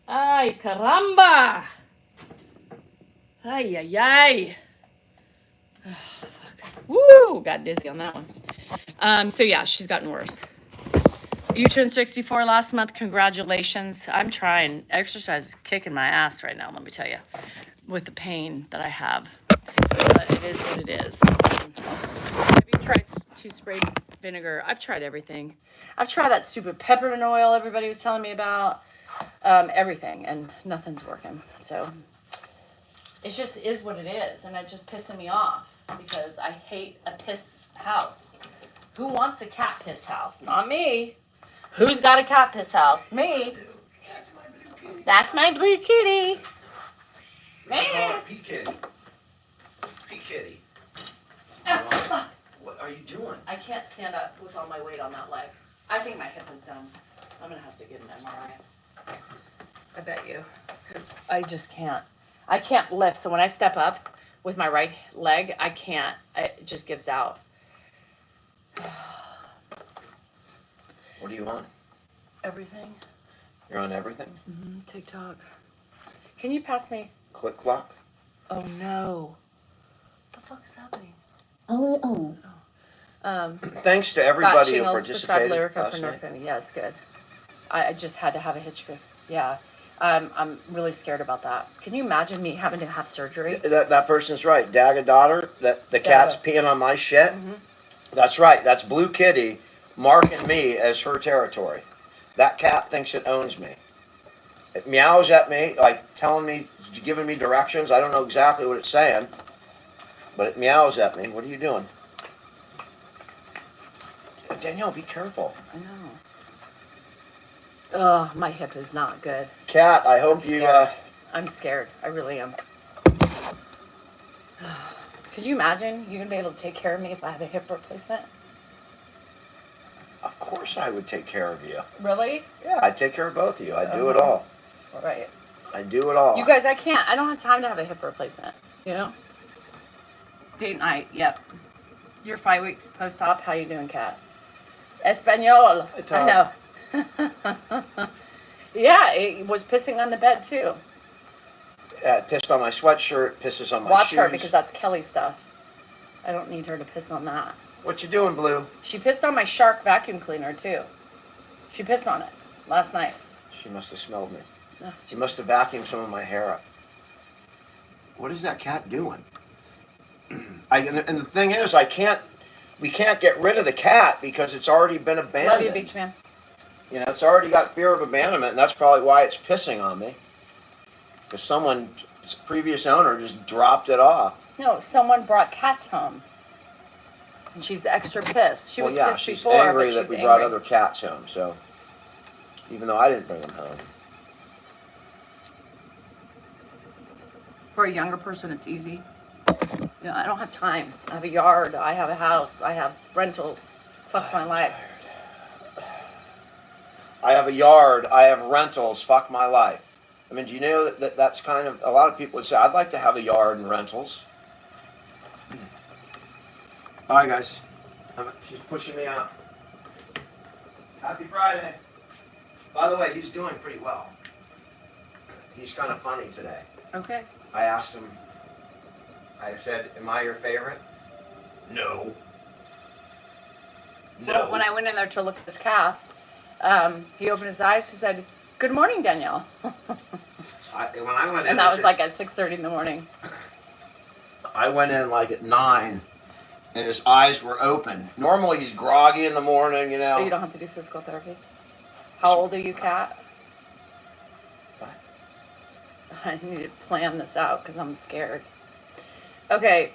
Ay, caramba! Ay, ay, ay. Oh, fuck. Woo! Got dizzy on that one. So yeah, she's gotten worse. You turned 64 last month. Congratulations. I'm trying. Exercise is kicking my ass right now, let me tell you, with the pain that I have. But it is what it is. Have you tried to spray vinegar? I've tried everything. I've tried that stupid peppermint oil everybody was telling me about. Everything, and nothing's working. So it just is what it is, and it's just pissing me off because I hate a piss house. Who wants a cat piss house? Not me. Who's got a cat piss house? Me. That's my blue kitty. Man. Pea kitty. Pea kitty. What are you doing? I can't stand up with all my weight on that leg. I think my hip is done. I'm gonna have to get an MRI. I bet you, because I just can't. I can't lift. So when I step up with my right leg, I can't. It just gives out. What are you on? Everything. You're on everything? Mm-hmm. TikTok. Can you pass me? Click clock. Oh no. What the fuck is happening? Oh. Thanks to everybody who got participated Lyrica last for night. Nerfing. Yeah, it's good. I just had to have a hitch. Yeah. I'm really scared about that. Can you imagine me having to have surgery? That person's right. Daga daughter, that the cat's peeing on my shit. Mm-hmm. That's right. That's Blue Kitty marking me as her territory. That cat thinks it owns me. It meows at me, like telling me, giving me directions. I don't know exactly what it's saying, but it meows at me. What are you doing? Danielle, be careful. I know. Oh, my hip is not good. Cat, I hope you... I'm scared. I really am. Could you imagine you're going to be able to take care of me if I have a hip replacement? Of course I would take care of you. Really? Yeah, I'd take care of both of you. I'd do it all. All right. I do it all. You guys, I can't. I don't have time to have a hip replacement. You know? Date night. Yep. You're 5 weeks post-op. How you doing, Kat? Espanol. I know. Yeah, it was pissing on the bed too. It pissed on my sweatshirt, pisses on my shoes. Watch her, because that's Kelly stuff. I don't need her to piss on that. What you doing, Blue? She pissed on my Shark vacuum cleaner too. She pissed on it last night. She must have smelled me. Oh, She must have vacuumed some of my hair up. What is that cat doing? And the thing is, we can't get rid of the cat because it's already been abandoned. Love you, beach man. You know, it's already got fear of abandonment, and that's probably why it's pissing on me. Because its previous owner just dropped it off. No, someone brought cats home. And she's extra pissed. She was pissed she's before, angry but that she's we angry. brought other cats home, so... Even though I didn't bring them home. For a younger person, it's easy. Yeah, I don't have time. I have a yard. I have a house. I have rentals. Fuck my life. I have a yard. I have rentals. Fuck my life. I mean, do you know that's kind of... A lot of people would say, I'd like to have a yard and rentals. Bye, guys. She's pushing me out. Happy Friday. By the way, he's doing pretty well. He's kind of funny today. Okay. I asked him I said, am I your favorite? No. Well, when I went in there to look at his calf, he opened his eyes. He said, "Good morning, Danielle." When I went in, And that was like at 6:30 in the morning. I went in like at 9, and his eyes were open. Normally he's groggy in the morning, you know. Oh, you don't have to do physical therapy. How old are you, Kat? What? I need to plan this out because I'm scared. Okay,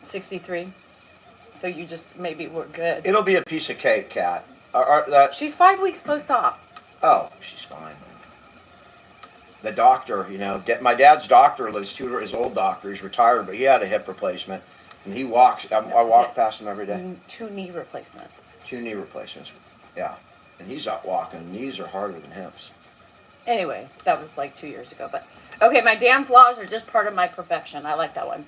63. So you just maybe were good. It'll be a piece of cake, Kat. She's 5 weeks post-op. Oh, she's fine. The doctor, you know, my dad's doctor lives his old doctor. He's retired, but he had a hip replacement, and he walks. I walk past him every day. 2 knee replacements. 2 knee replacements, yeah. And he's out walking. Knees are harder than hips. Anyway, that was like 2 years ago. But okay, my damn flaws are just part of my perfection. I like that one.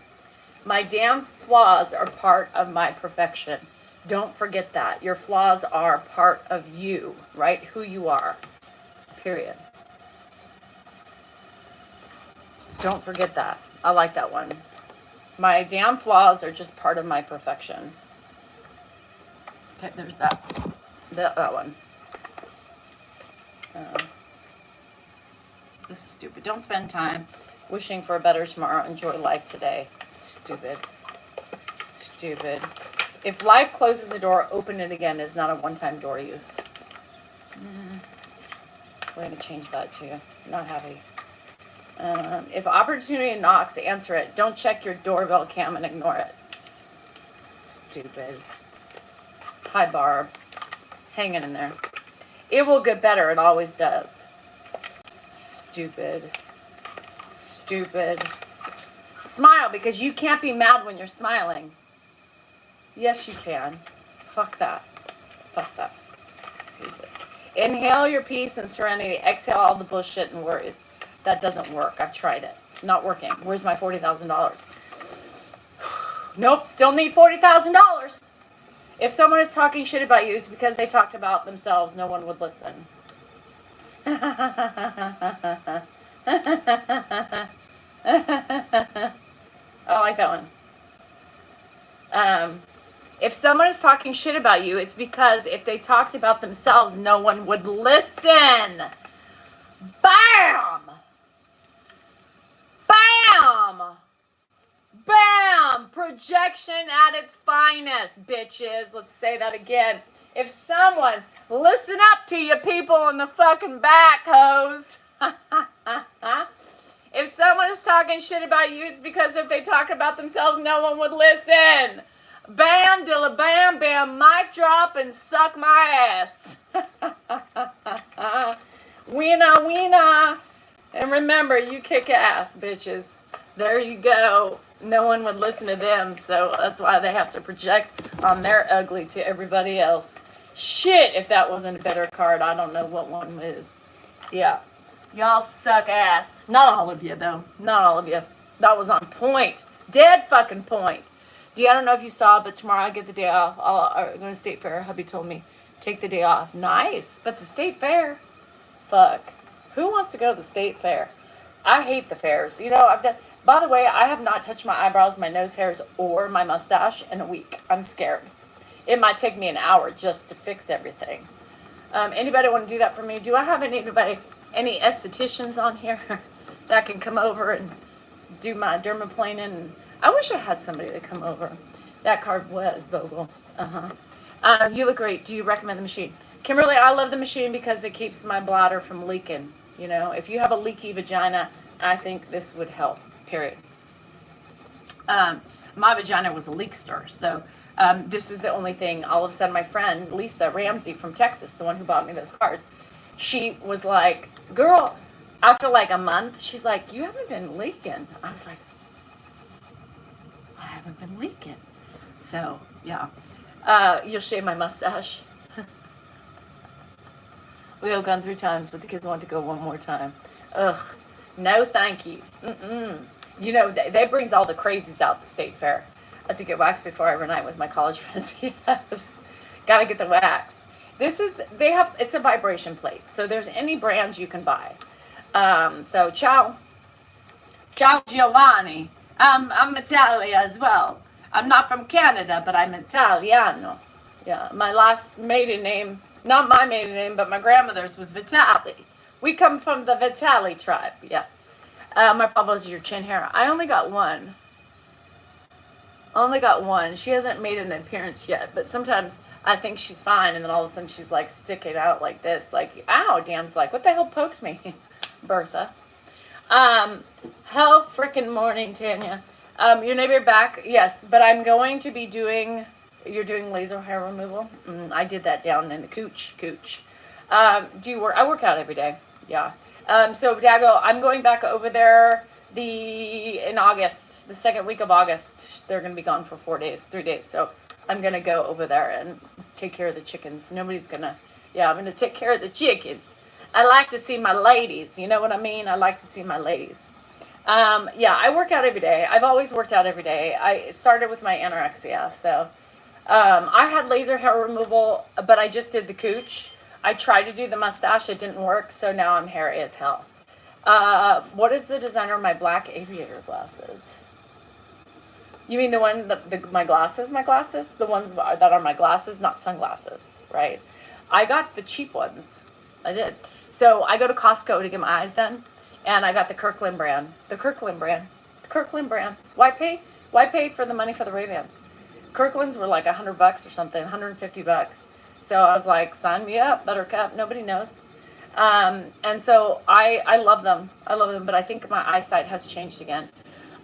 My damn flaws are part of my perfection. Don't forget that. Your flaws are part of you, right? Who you are. Period. Don't forget that. I like that one. My damn flaws are just part of my perfection. Okay, there's that. That one. This is stupid. Don't spend time wishing for a better tomorrow. Enjoy life today. Stupid. Stupid. If life closes a door, open it again is not a one-time door use. We're going to change that too. Not happy. If opportunity knocks, answer it. Don't check your doorbell cam and ignore it. Stupid. Hi, Barb. Hanging in there. It will get better. It always does. Stupid. Stupid. Smile, because you can't be mad when you're smiling. Yes, you can. Fuck that. Fuck that. Stupid. Inhale your peace and serenity. Exhale all the bullshit and worries. That doesn't work. I've tried it. Not working. Where's my $40,000? Nope. Still need $40,000. If someone is talking shit about you, it's because they talked about themselves. No one would listen. I like that one. If someone is talking shit about you, it's because if they talked about themselves, no one would listen. Bam! Bam! Bam! Projection at its finest, bitches. Let's say that again. If someone, listen up to you people in the fucking back, hoes. If someone is talking shit about you, it's because if they talk about themselves, no one would listen. Bam, dilla bam, bam, mic drop and suck my ass. Weena, weena. And remember, you kick ass, bitches. There you go. No one would listen to them, so that's why they have to project on their ugly to everybody else. Shit, if that wasn't a better card, I don't know what one is. Yeah. Y'all suck ass. Not all of you, though. Not all of you. That was on point. Dead fucking point. I don't know if you saw, but tomorrow I get the day off. I'm going to State Fair. Hubby told me, take the day off. Nice. But the State Fair? Fuck. Who wants to go to the State Fair? I hate the fairs. You know, by the way, I have not touched my eyebrows, my nose hairs, or my mustache in a week. I'm scared. It might take me an hour just to fix everything. Anybody want to do that for me? Do I have any estheticians on here that can come over and do my dermaplaning? I wish I had somebody to come over. That card was Vogel. You look great. Do you recommend the machine? Kimberly, I love the machine because it keeps my bladder from leaking. You know, if you have a leaky vagina, I think this would help, period. My vagina was a leakster, so this is the only thing. All of a sudden, my friend, Lisa Ramsey from Texas, the one who bought me those cards, she was like, girl, after like a month, she's like, you haven't been leaking. I was like, I haven't been leaking. So, yeah. You'll shave my mustache. We have gone through times, but the kids want to go one more time. Ugh. No, thank you. You know, they brings all the crazies out the State Fair. I had to get waxed before every night with my college friends. Yes. Gotta get the wax. It's a vibration plate. So there's any brands you can buy. So ciao Giovanni. I'm Italian as well. I'm not from Canada, but I'm Italiano. Yeah, my last maiden name, not my maiden name, but my grandmother's was Vitali. We come from the Vitali tribe, yeah. My papa's your chin hair. I only got one. Only got one. She hasn't made an appearance yet, but sometimes I think she's fine, and then all of a sudden she's like sticking out like this, like, ow, Dan's like, what the hell poked me? Bertha. Hell frickin' morning, Tanya. Your neighbor back? Yes, but I'm going to be doing, you're doing laser hair removal? I did that down in the cooch. Do you work? I work out every day. Yeah. So Dago, I'm going back over there in August, the second week of August. They're going to be gone for 3 days. So I'm going to go over there and take care of the chickens. I'm going to take care of the chickens. I like to see my ladies. You know what I mean? I like to see my ladies. I work out every day. I've always worked out every day. I started with my anorexia. So I had laser hair removal, but I just did the cooch. I tried to do the mustache. It didn't work. So now I'm hairy as hell. What is the designer of my black aviator glasses? You mean the one, my glasses? The ones that are my glasses, not sunglasses, right? I got the cheap ones. I did. So I go to Costco to get my eyes done, and I got the Kirkland brand. Why pay for the money for the Ray-Bans? Kirkland's were like $100 or something, $150. So I was like, sign me up, Buttercup. Nobody knows. And so I love them. But I think my eyesight has changed again.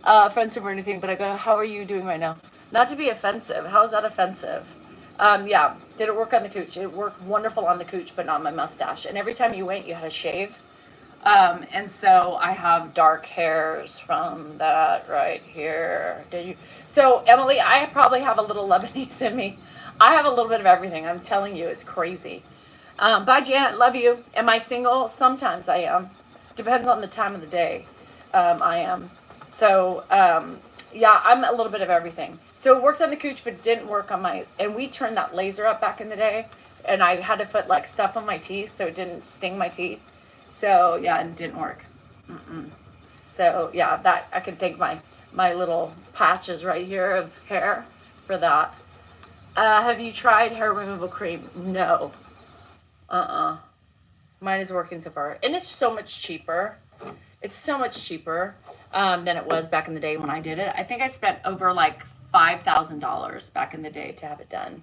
Offensive or anything, but I go, how are you doing right now? Not to be offensive. How is that offensive? Did it work on the cooch? It worked wonderful on the cooch, but not on my mustache. And every time you went, you had to shave. And so I have dark hairs from that right here. Did you? So Emily, I probably have a little Lebanese in me. I have a little bit of everything. I'm telling you, it's crazy. Bye, Janet. Love you. Am I single? Sometimes I am. Depends on the time of the day. I am. So, I'm a little bit of everything. So it worked on the cooch, but it didn't work on and we turned that laser up back in the day, and I had to put like stuff on my teeth so it didn't sting my teeth. So, it didn't work. So, that, I can thank my little patches right here of hair for that. Have you tried hair removal cream? No. Mine is working so far. And it's so much cheaper. Than it was back in the day when I did it. I think I spent over like $5,000 back in the day to have it done.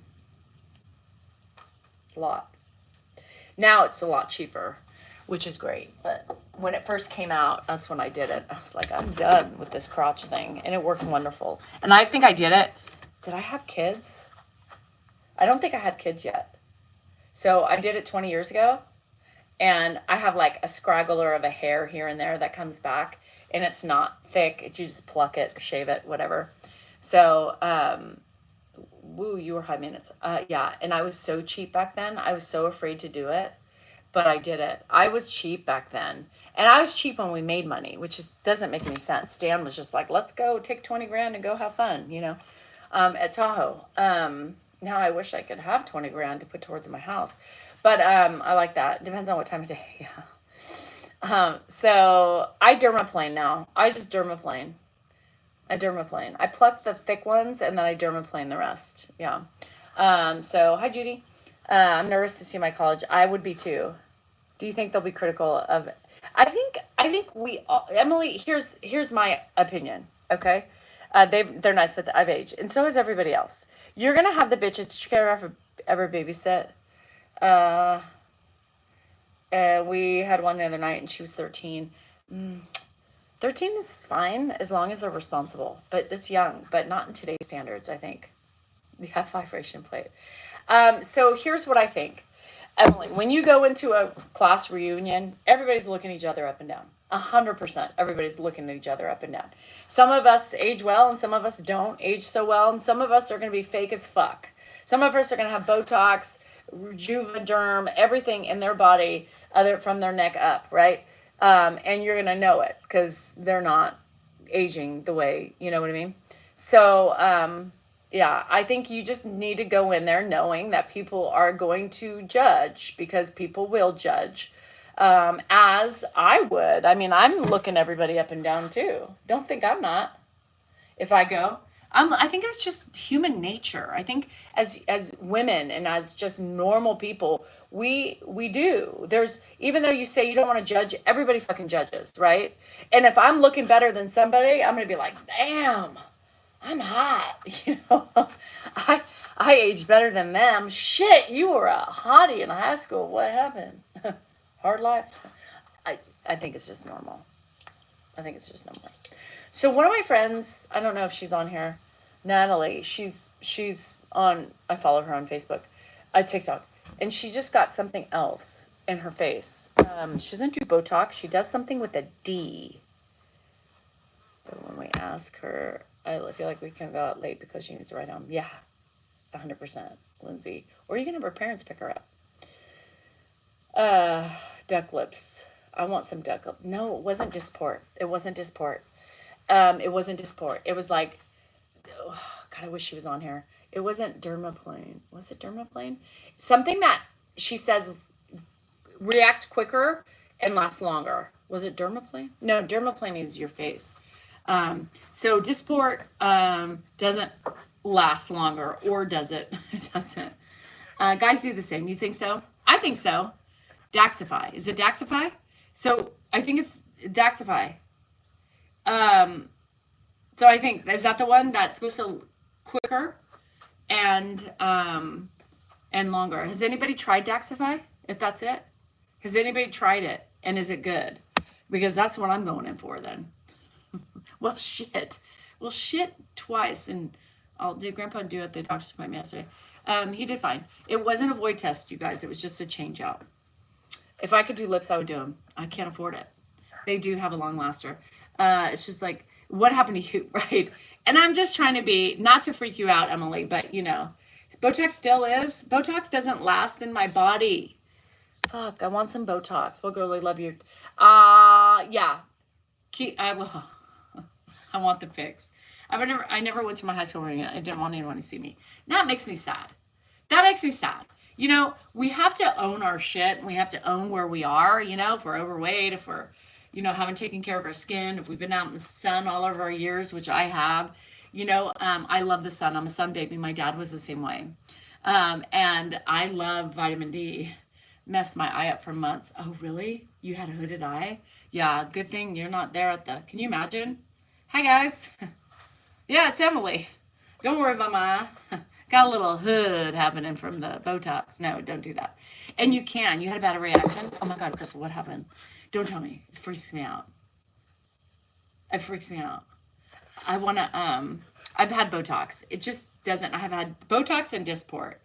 A lot. Now it's a lot cheaper, which is great. But when it first came out, that's when I did it. I was like, I'm done with this crotch thing. And it worked wonderful. And I think I did it. Did I have kids? I don't think I had kids yet. So I did it 20 years ago. And I have like a scraggler of a hair here and there that comes back. And it's not thick. You just pluck it, shave it, whatever. So, you were high maintenance. And I was so cheap back then. I was so afraid to do it, but I did it. I was cheap back then. And I was cheap when we made money, which just doesn't make any sense. Dan was just like, let's go take 20 grand and go have fun, at Tahoe. Now I wish I could have 20 grand to put towards my house. But I like that. Depends on what time of day. Yeah. So I dermaplane now. I just dermaplane. I pluck the thick ones and then I dermaplane the rest. Yeah. So hi Judy. I'm nervous to see my college. I would be too. Do you think they'll be critical of? I think we all, Emily. Here's my opinion. Okay. They're nice, but I've aged, and so has everybody else. You're gonna have the bitches. Did you ever babysit? We had one the other night, and she was 13. 13 is fine as long as they're responsible, but it's young, but not in today's standards, I think. Yeah, vibration plate. So here's what I think. Emily, when you go into a class reunion, everybody's looking each other up and down. 100%. Everybody's looking at each other up and down. Some of us age well, and some of us don't age so well, and some of us are going to be fake as fuck. Some of us are going to have Botox, Juvederm, everything in their body from their neck up, right? And you're going to know it because they're not aging the way, you know what I mean? So, I think you just need to go in there knowing that people are going to judge because people will judge. As I would. I mean, I'm looking everybody up and down too. Don't think I'm not. if I go. I think it's just human nature. I think as women and as just normal people, we do. There's, even though you say you don't want to judge, everybody fucking judges, right? And if I'm looking better than somebody, I'm gonna be like, damn, I'm hot. I I aged better than them. Shit, you were a hottie in high school. What happened? Hard life. I think it's just normal. I think it's just normal. So one of my friends, I don't know if she's on here, Natalie. She's on. I follow her on Facebook, TikTok, and she just got something else in her face. She doesn't do Botox. She does something with a D. But when we ask her, I feel like we can go out late because she needs to ride home. Yeah, 100%, Lindsay. Or you can have her parents pick her up. Duck lips. I want some duck lips. No, it wasn't Dysport. It wasn't Dysport. It wasn't Dysport. It was like, oh, God, I wish she was on here. It wasn't Dermaplane. Was it Dermaplane? Something that she says reacts quicker and lasts longer. Was it Dermaplane? No, Dermaplane is your face. So Dysport doesn't last longer, or does it? It doesn't. Guys do the same. You think so? I think so. Daxify. Is it Daxify? So I think it's Daxify. So I think, is that the one that's supposed to quicker and longer? Has anybody tried Daxify? If that's it, has anybody tried it, and is it good? Because that's what I'm going in for then. Well, shit twice, and did Grandpa do it at the doctor's appointment yesterday? He did fine. It wasn't a void test, you guys. It was just a change out. If I could do lips, I would do them. I can't afford it. They do have a long laster. It's just like, what happened to you, right? And I'm just trying to be, not to freak you out, Emily, but Botox still is. Botox doesn't last in my body. Fuck, I want some Botox. Well, girlie, love you. Yeah. I want the fix. I never went to my high school reunion. I didn't want anyone to see me. That makes me sad. We have to own our shit, and we have to own where we are, if we're overweight, if we're, haven't taken care of our skin, if we've been out in the sun all of our years, which I have, I love the sun. I'm a sun baby. My dad was the same way. And I love vitamin D. Messed my eye up for months. Oh, really? You had a hooded eye? Yeah, good thing you're not there can you imagine? Hi, guys. Yeah, it's Emily. Don't worry about my eye. Got a little hood happening from the Botox. No, don't do that. And you had a bad reaction? Oh my God, Crystal, what happened? Don't tell me. It freaks me out. It freaks me out. I want to, I've had Botox. It just doesn't, I have had Botox and Dysport.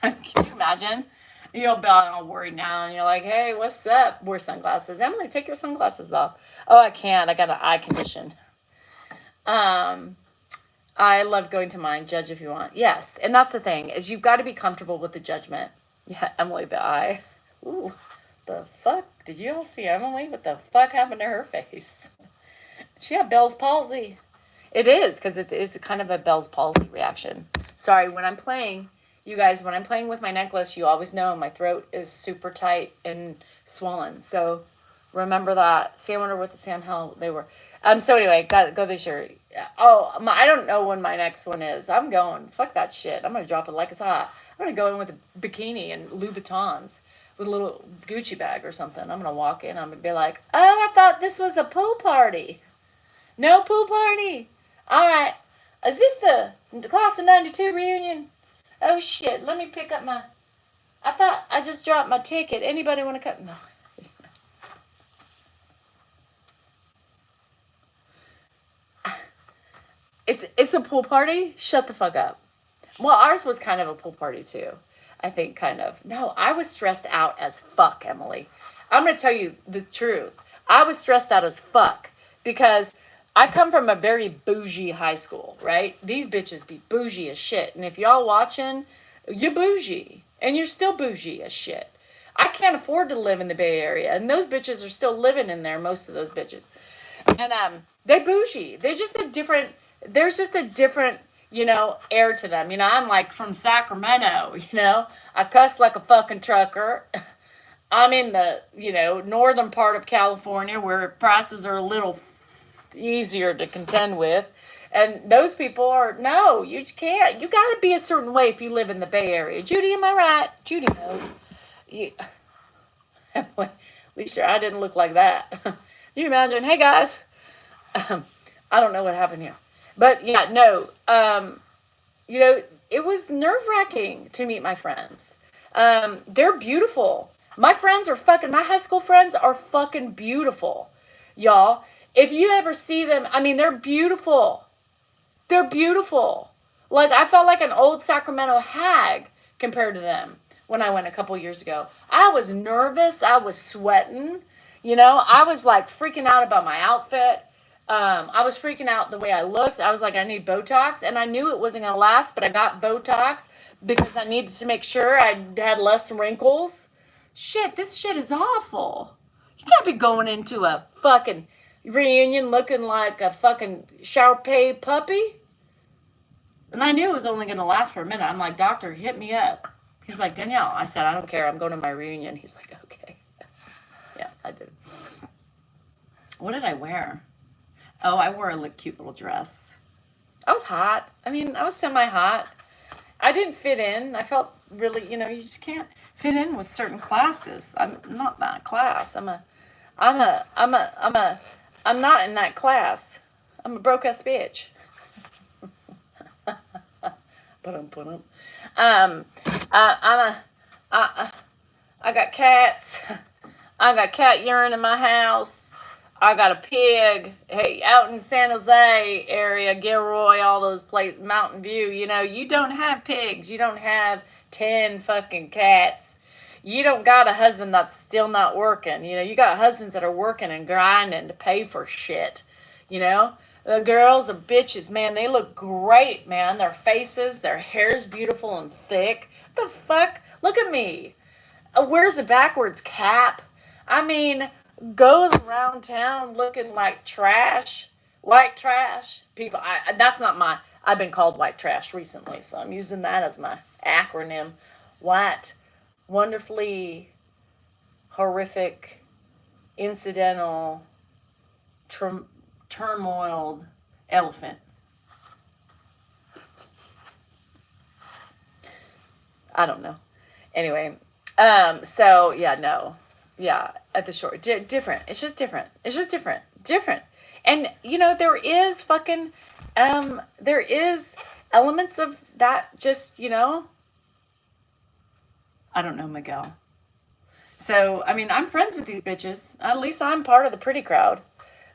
Can you imagine? You'll be all worried now, and you're like, hey, what's up? Wear sunglasses. Emily, take your sunglasses off. Oh, I can't. I got an eye condition. I love going to mine. Judge if you want. Yes, and that's the thing, is you've got to be comfortable with the judgment. Yeah, Emily, the eye. Ooh, the fuck? Did you all see Emily? What the fuck happened to her face? She had Bell's palsy. It is, because it is kind of a Bell's palsy reaction. Sorry, when I'm playing, you guys, when I'm playing with my necklace, you always know my throat is super tight and swollen. So remember that. See, I wonder what the Sam Hell they were. So anyway, go this year. Oh, I don't know when my next one is. I'm going. Fuck that shit. I'm going to drop it like it's hot. I'm going to go in with a bikini and Louboutins with a little Gucci bag or something. I'm going to walk in. I'm going to be like, oh, I thought this was a pool party. No pool party. All right. Is this the class of 92 reunion? Oh, shit. Let me pick up I thought I just dropped my ticket. Anybody want to come? No. It's a pool party? Shut the fuck up. Well, ours was kind of a pool party, too. I think, kind of. No, I was stressed out as fuck, Emily. I'm going to tell you the truth. I was stressed out as fuck because I come from a very bougie high school, right? These bitches be bougie as shit. And if y'all watching, you're bougie. And you're still bougie as shit. I can't afford to live in the Bay Area. And those bitches are still living in there, most of those bitches. And they're bougie. There's just a different, air to them. I'm like from Sacramento, I cuss like a fucking trucker. I'm in the, northern part of California where prices are a little easier to contend with. And those people are, no, you can't. You got to be a certain way if you live in the Bay Area. Judy, am I right? Judy knows. You, at least I didn't look like that. Can you imagine? Hey, guys. I don't know what happened here. But, yeah, no. You know, it was nerve-wracking to meet my friends. They're beautiful. My high school friends are fucking beautiful. Y'all, if you ever see them, I mean, they're beautiful. They're beautiful. Like, I felt like an old Sacramento hag compared to them when I went a couple years ago. I was nervous. I was sweating. You know, I was like freaking out about my outfit. I was freaking out the way I looked. I was like, I need Botox. And I knew it wasn't going to last, but I got Botox because I needed to make sure I had less wrinkles. Shit, this shit is awful. You can't be going into a fucking reunion looking like a fucking Shar-Pei puppy. And I knew it was only going to last for a minute. I'm like, doctor, hit me up. He's like, Danielle. I said, I don't care. I'm going to my reunion. He's like, okay. Yeah, I did. What did I wear? Oh, I wore a cute little dress. I was hot. I mean, I was semi-hot. I didn't fit in. I felt really, you know, you just can't fit in with certain classes. I'm not that class. I'm not in that class. I'm a broke ass bitch. I got cats. I got cat urine in my house. I got a pig. Hey, out in San Jose area, Gilroy, all those places, Mountain View, you know, you don't have pigs. You don't have 10 fucking cats. You don't got a husband that's still not working. You know, you got husbands that are working and grinding to pay for shit. You know, the girls are bitches, man. They look great, man. Their faces, their hair's beautiful and thick. What the fuck? Look at me. Wears a backwards cap. I mean, goes around town looking like trash, white trash. People, that's not my, I've been called white trash recently, so I'm using that as my acronym. White, wonderfully horrific, incidental, turmoiled elephant. I don't know. Anyway, so yeah, no. Yeah, at the shore. Different. It's just different. It's just different. Different. And, you know, there is elements of that just, you know. I don't know, Miguel. So, I mean, I'm friends with these bitches. At least I'm part of the pretty crowd.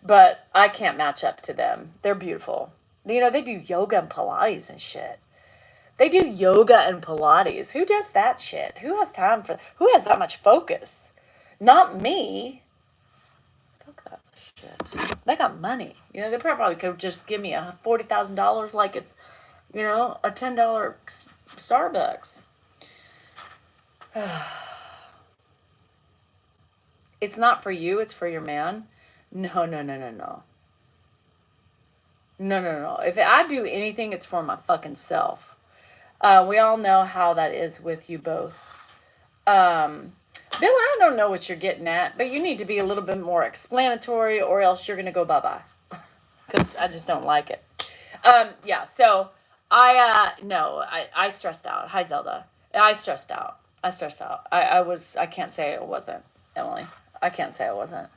But I can't match up to them. They're beautiful. You know, they do yoga and Pilates and shit. They do yoga and Pilates. Who does that shit? Who has time for, who has that much focus? Not me. Fuck that shit. They got money. You know, they probably could just give me a $40,000 like it's, you know, a $10 Starbucks. It's not for you, it's for your man. No. No. If I do anything, it's for my fucking self. We all know how that is with you both. Bill, I don't know what you're getting at, but you need to be a little bit more explanatory or else you're going to go bye-bye. Because I just don't like it. Yeah, so I stressed out. Hi, Zelda. I stressed out. I can't say it wasn't, Emily. I can't say it wasn't.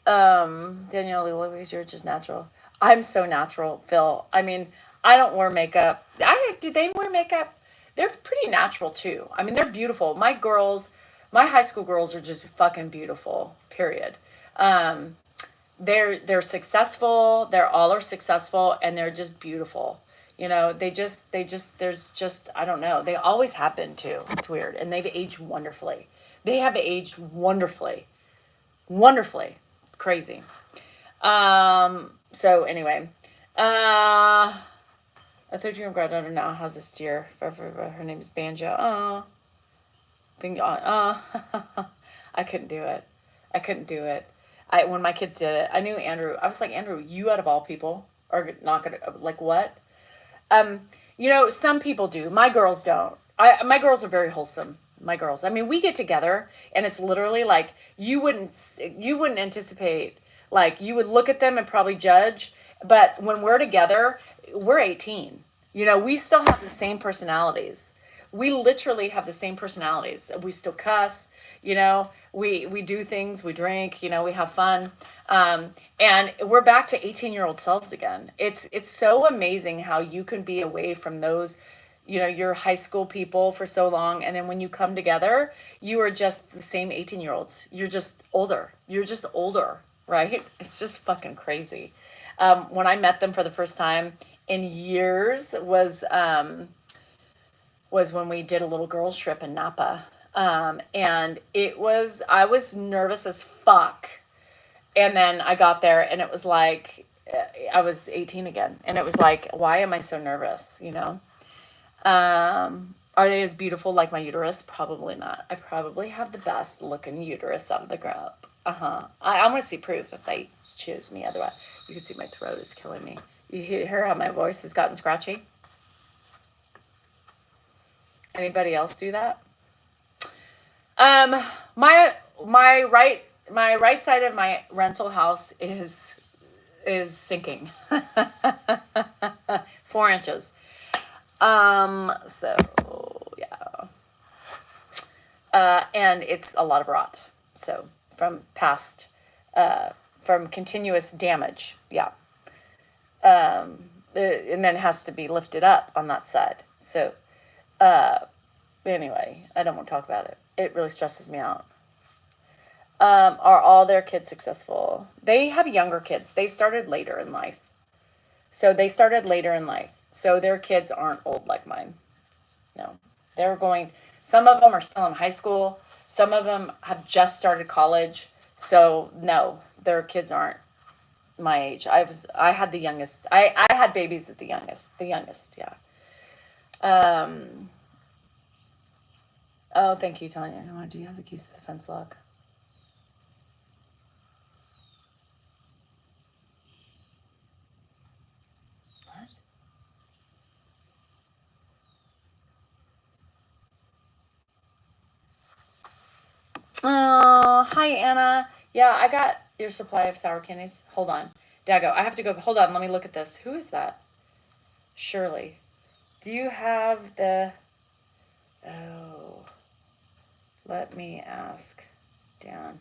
Danielle, you're just natural. I'm so natural, Phil. I mean, I don't wear makeup. Do they wear makeup? They're pretty natural too. I mean, they're beautiful. My high school girls are just fucking beautiful, period. They're successful. They're all are successful and they're just beautiful. You know, there's just, I don't know. They always have been too. It's weird. And they've aged wonderfully. They have aged wonderfully. Wonderfully. It's crazy. So anyway, a 13-year-old granddaughter now has a steer. Her name is Banjo. I couldn't do it. When my kids did it, I knew Andrew. I was like, Andrew, you out of all people are not gonna, like, what? You know, some people do. My girls don't. My girls are very wholesome. My girls. I mean, we get together and it's literally like you wouldn't anticipate Like, you would look at them and probably judge, but when we're together, we're 18. You know, we still have the same personalities. We literally have the same personalities. We still cuss, you know, we do things, we drink, you know, we have fun. And we're back to 18-year-old selves again. It's so amazing how you can be away from those, you know, your high school people for so long, and then when you come together, you are just the same 18-year-olds. You're just older. You're just older, right? It's just fucking crazy. When I met them for the first time in years was when we did a little girls trip in Napa. And I was nervous as fuck. And then I got there and it was like, I was 18 again. And it was like, why am I so nervous? You know? Are they as beautiful like my uterus? Probably not. I probably have the best looking uterus out of the group. I want to see proof if they choose me. Otherwise, you can see my throat is killing me. You hear how my voice has gotten scratchy? Anybody else do that? My right side of my rental house is sinking. 4 inches. So yeah. And it's a lot of rot. So from continuous damage. Yeah. And then it has to be lifted up on that side. So, anyway, I don't want to talk about it. It really stresses me out. Are all their kids successful? They have younger kids. They started later in life. So their kids aren't old like mine. No. Some of them are still in high school. Some of them have just started college. So no, their kids aren't my age. I had the youngest. I had babies at the youngest, yeah. Oh, thank you, Tanya. Do you have the keys to the fence lock? What? Oh, hi, Anna. Yeah, I got your supply of sour candies. Hold on. Dago, I have to go. Hold on, let me look at this. Who is that? Shirley. Do you have the... Oh. Let me ask Dan.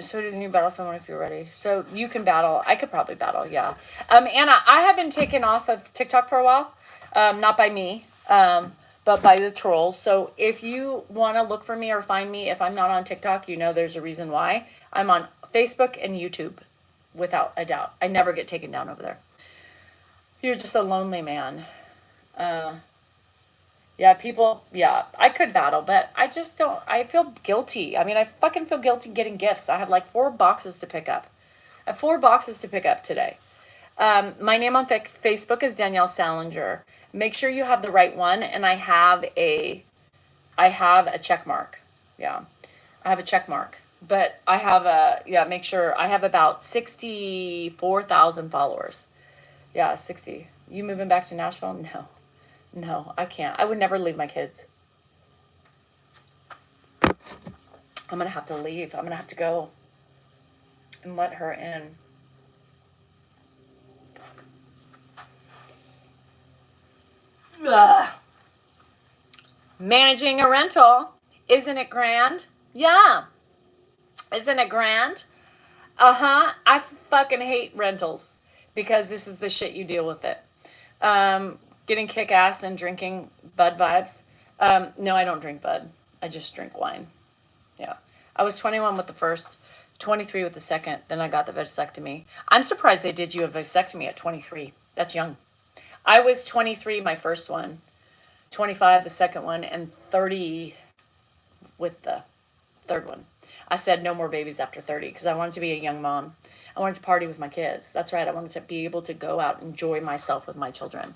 So can you battle someone if you're ready? So you can battle. I could probably battle, yeah. Anna, I have been taken off of TikTok for a while. Not by me, but by the trolls. So if you want to look for me or find me, if I'm not on TikTok, you know there's a reason why. I'm on Facebook and YouTube, without a doubt. I never get taken down over there. You're just a lonely man. Yeah, I could battle, but I just don't, I feel guilty. I mean, I fucking feel guilty getting gifts. I have like 4 boxes to pick up. I have 4 boxes to pick up today. My name on Facebook is Danielle Salinger. Make sure you have the right one, and I have a check mark. Yeah, I have a check mark. But I have make sure I have about 64,000 followers. Yeah, 60. You moving back to Nashville? No, I can't. I would never leave my kids. I'm going to have to leave. I'm going to have to go and let her in. Ugh. Managing a rental. Isn't it grand? Yeah. Isn't it grand? I fucking hate rentals because this is the shit you deal with it. Getting kick-ass and drinking Bud vibes. No, I don't drink Bud. I just drink wine. Yeah. I was 21 with the first, 23 with the second, then I got the vasectomy. I'm surprised they did you a vasectomy at 23. That's young. I was 23, my first one, 25, the second one, and 30 with the third one. I said no more babies after 30 because I wanted to be a young mom. I wanted to party with my kids. That's right. I wanted to be able to go out and enjoy myself with my children.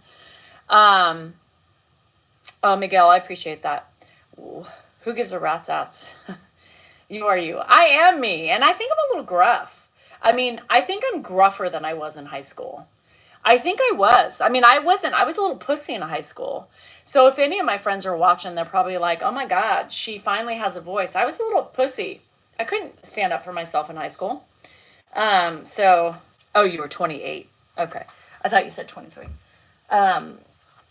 Miguel, I appreciate that. Who gives a rat's ass? You are you. I am me. And I think I'm a little gruff. I mean, I think I'm gruffer than I was in high school. I think I was. I mean, I wasn't. I was a little pussy in high school. So if any of my friends are watching, they're probably like, oh my God, she finally has a voice. I was a little pussy. I couldn't stand up for myself in high school. Oh, you were 28. Okay. I thought you said 23.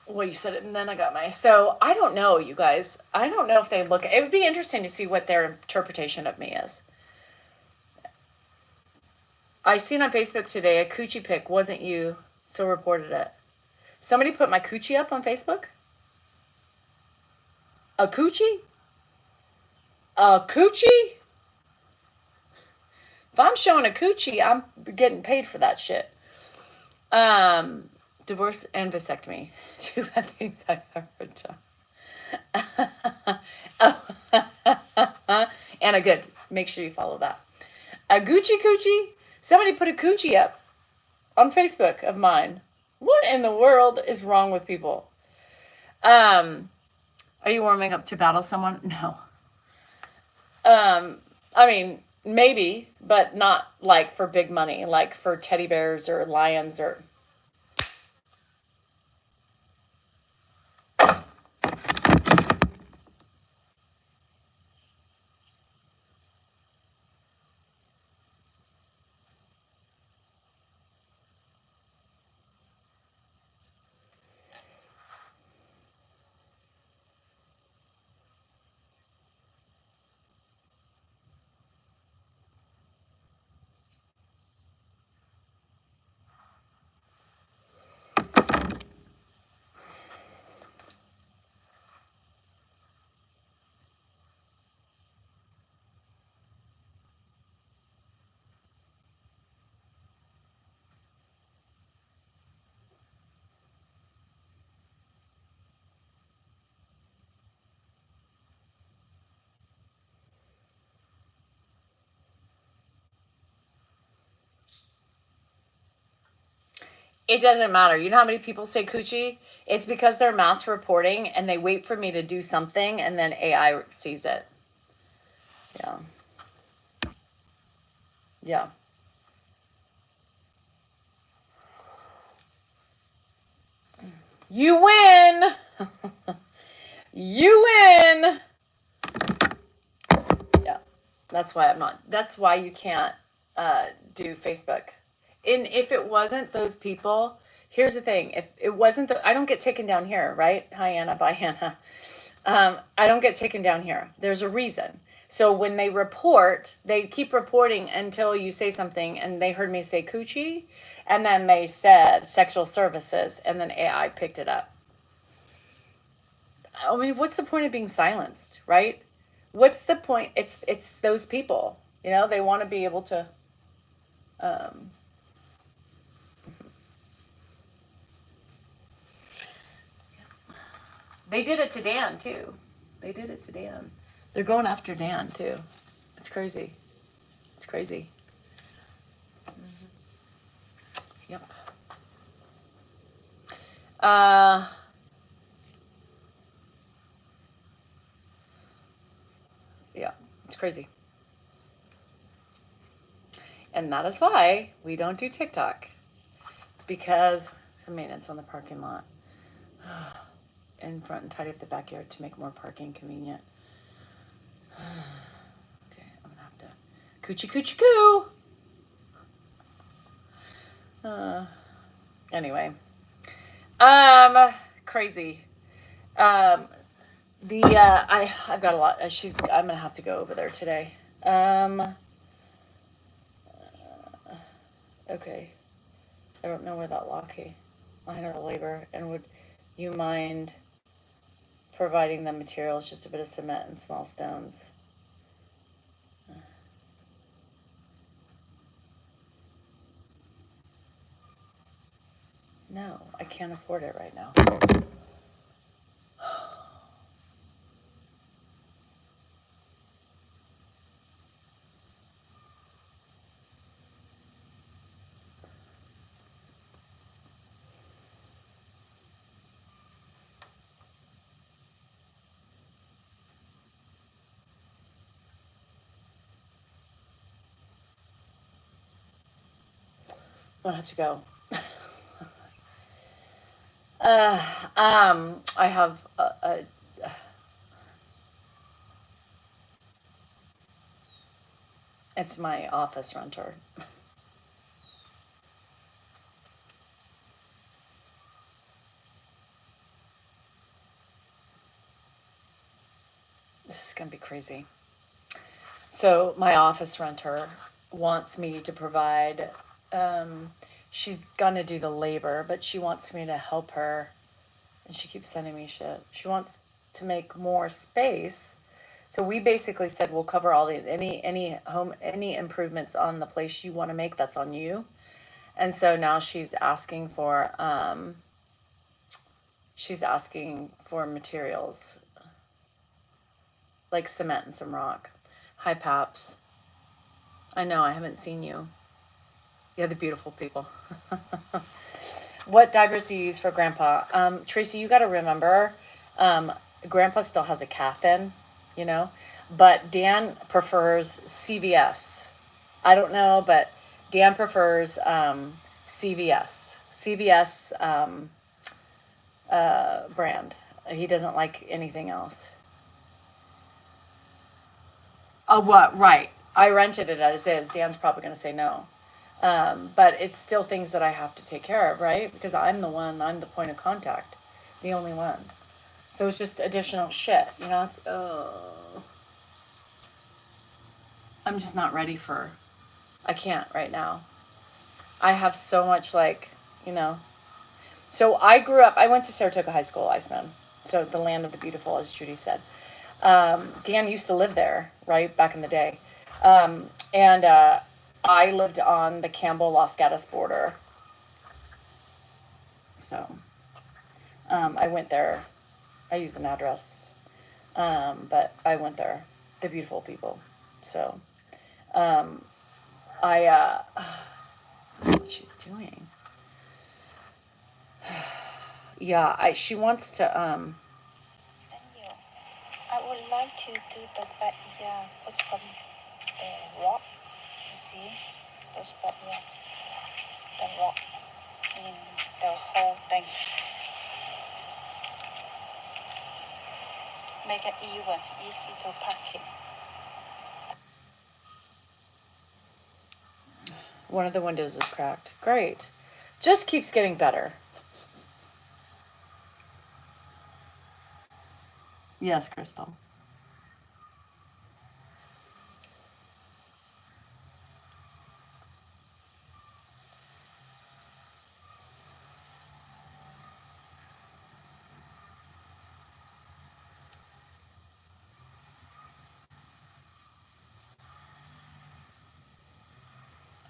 Well, you said it, and then I got so I don't know, you guys. I don't know if they look, it would be interesting to see what their interpretation of me is. I seen on Facebook today a coochie pic wasn't you, so reported it. Somebody put my coochie up on Facebook? A coochie? A coochie? If I'm showing a coochie, I'm getting paid for that shit. Divorce and vasectomy. Two bad things I've ever done. Anna, good. Make sure you follow that. A Gucci coochie? Somebody put a coochie up on Facebook of mine. What in the world is wrong with people? Are you warming up to battle someone? No. I mean, maybe, but not like for big money, like for teddy bears or lions or... It doesn't matter. You know how many people say coochie? It's because they're mass reporting and they wait for me to do something and then AI sees it. Yeah. Yeah. You win. You win. Yeah. That's why you can't do Facebook. And if it wasn't those people, here's the thing. If it wasn't I don't get taken down here, right? Hi, Anna. Bye, Hannah. I don't get taken down here. There's a reason. So when they report, they keep reporting until you say something, and they heard me say coochie, and then they said sexual services, and then AI picked it up. I mean, what's the point of being silenced, right? What's the point? It's those people, they want to be able to. They did it to Dan too. They did it to Dan. They're going after Dan too. It's crazy. It's crazy. Yep. Yeah, it's crazy. And that is why we don't do TikTok. Because some maintenance on the parking lot. In front and tidy up the backyard to make more parking convenient. Okay, I'm gonna have to coochie coochie coo. Anyway, crazy. I've got a lot. I'm gonna have to go over there today. Okay, I don't know where that lock is. Minor labor, and would you mind providing the materials, just a bit of cement and small stones? No, I can't afford it right now. I'm gonna have to go. I have it's my office renter. This is gonna be crazy. So my office renter wants me to provide. She's gonna do the labor, but she wants me to help her, and she keeps sending me shit. She wants to make more space. So we basically said we'll cover all the any improvements on the place you want to make. That's on you. And so now she's asking for materials like cement and some rock. Hi, Paps. I know I haven't seen you. You're the beautiful people. What diapers do you use for Grandpa? Tracy, you got to remember, Grandpa still has a cath in, you know, but Dan prefers CVS. I don't know, but Dan prefers CVS. CVS brand. He doesn't like anything else. Oh, what? Right. I rented it as is. Dan's probably going to say no. But it's still things that I have to take care of, right? Because I'm the point of contact, the only one. So it's just additional shit, you know? I'm just not ready for, I can't right now. I have so much, like, you know. So I went to Saratoga High School, Iceman. So the land of the beautiful, as Judy said. Dan used to live there, right, back in the day. And I lived on the Campbell-Los Gatos border. So I went there. I used an address, but I went there. The beautiful people. So I, what she's doing. Yeah, she wants to, Thank you. I would like to do the backyard, put some rock. You see, those backyard, the rock in the whole thing. Make it even, easy to pack it. one of the windows is cracked. Great. Just keeps getting better. Yes, Crystal.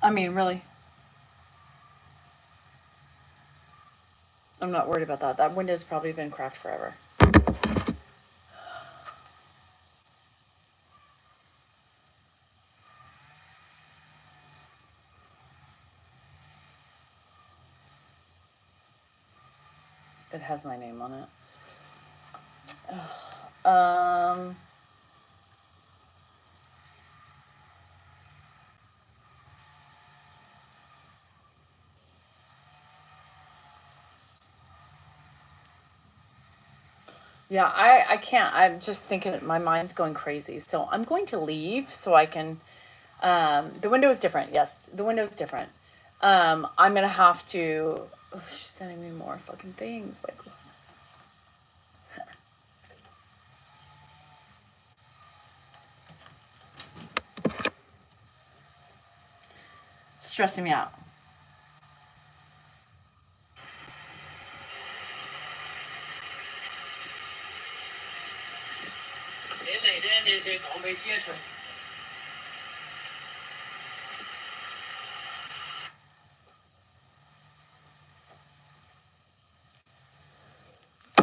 I mean, really. I'm not worried about that. That window's probably been cracked forever. It has my name on it. Um, yeah, I can't. I'm just thinking my mind's going crazy. So I'm going to leave so I can. The window is different. Yes, the window is different. I'm gonna have to. Oh, she's sending me more fucking things. Like, it's stressing me out.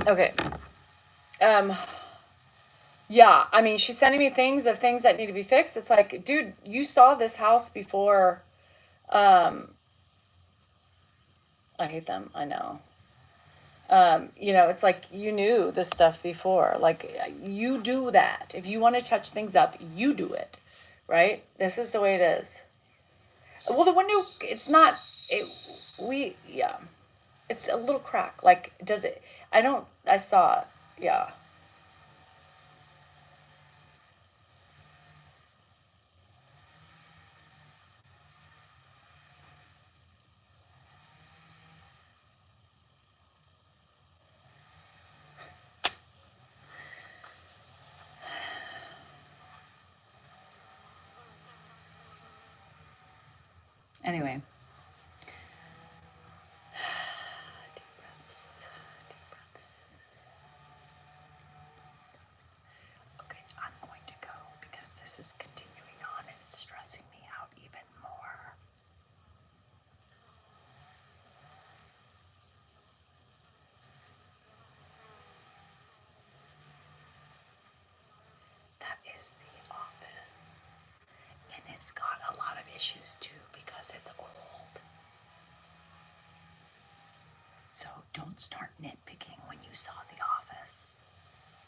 Okay. Yeah, I mean, she's sending me things of things that need to be fixed. It's like, dude, you saw this house before. I hate them. I know. You know, it's like you knew this stuff before. Like, you do that. If you want to touch things up, you do it. Right? This is the way it is. Well, the window, it's not, Yeah. It's a little crack. Like, does it? I saw it. Yeah. Anyway. Deep breaths. Deep breaths. Okay, I'm going to go because this is continuing on and it's stressing me out even more. That is the office. And it's got a lot of issues too because it's old. So don't start nitpicking when you saw the office.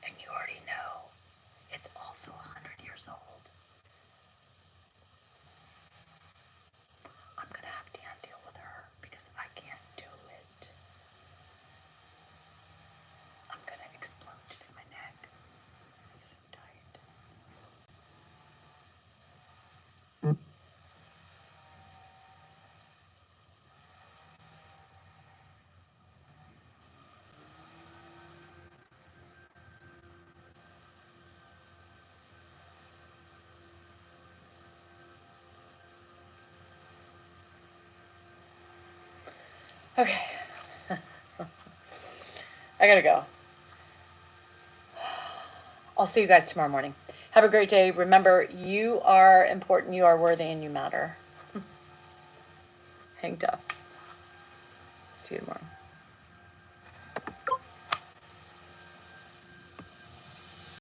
And you already know it's also 100 years old. I'm gonna have to deal with her because I can't do it. I'm gonna explode in my neck. So tight. Okay. I gotta go. I'll see you guys tomorrow morning. Have a great day. Remember, you are important, you are worthy, and you matter. Hang tough. See you tomorrow.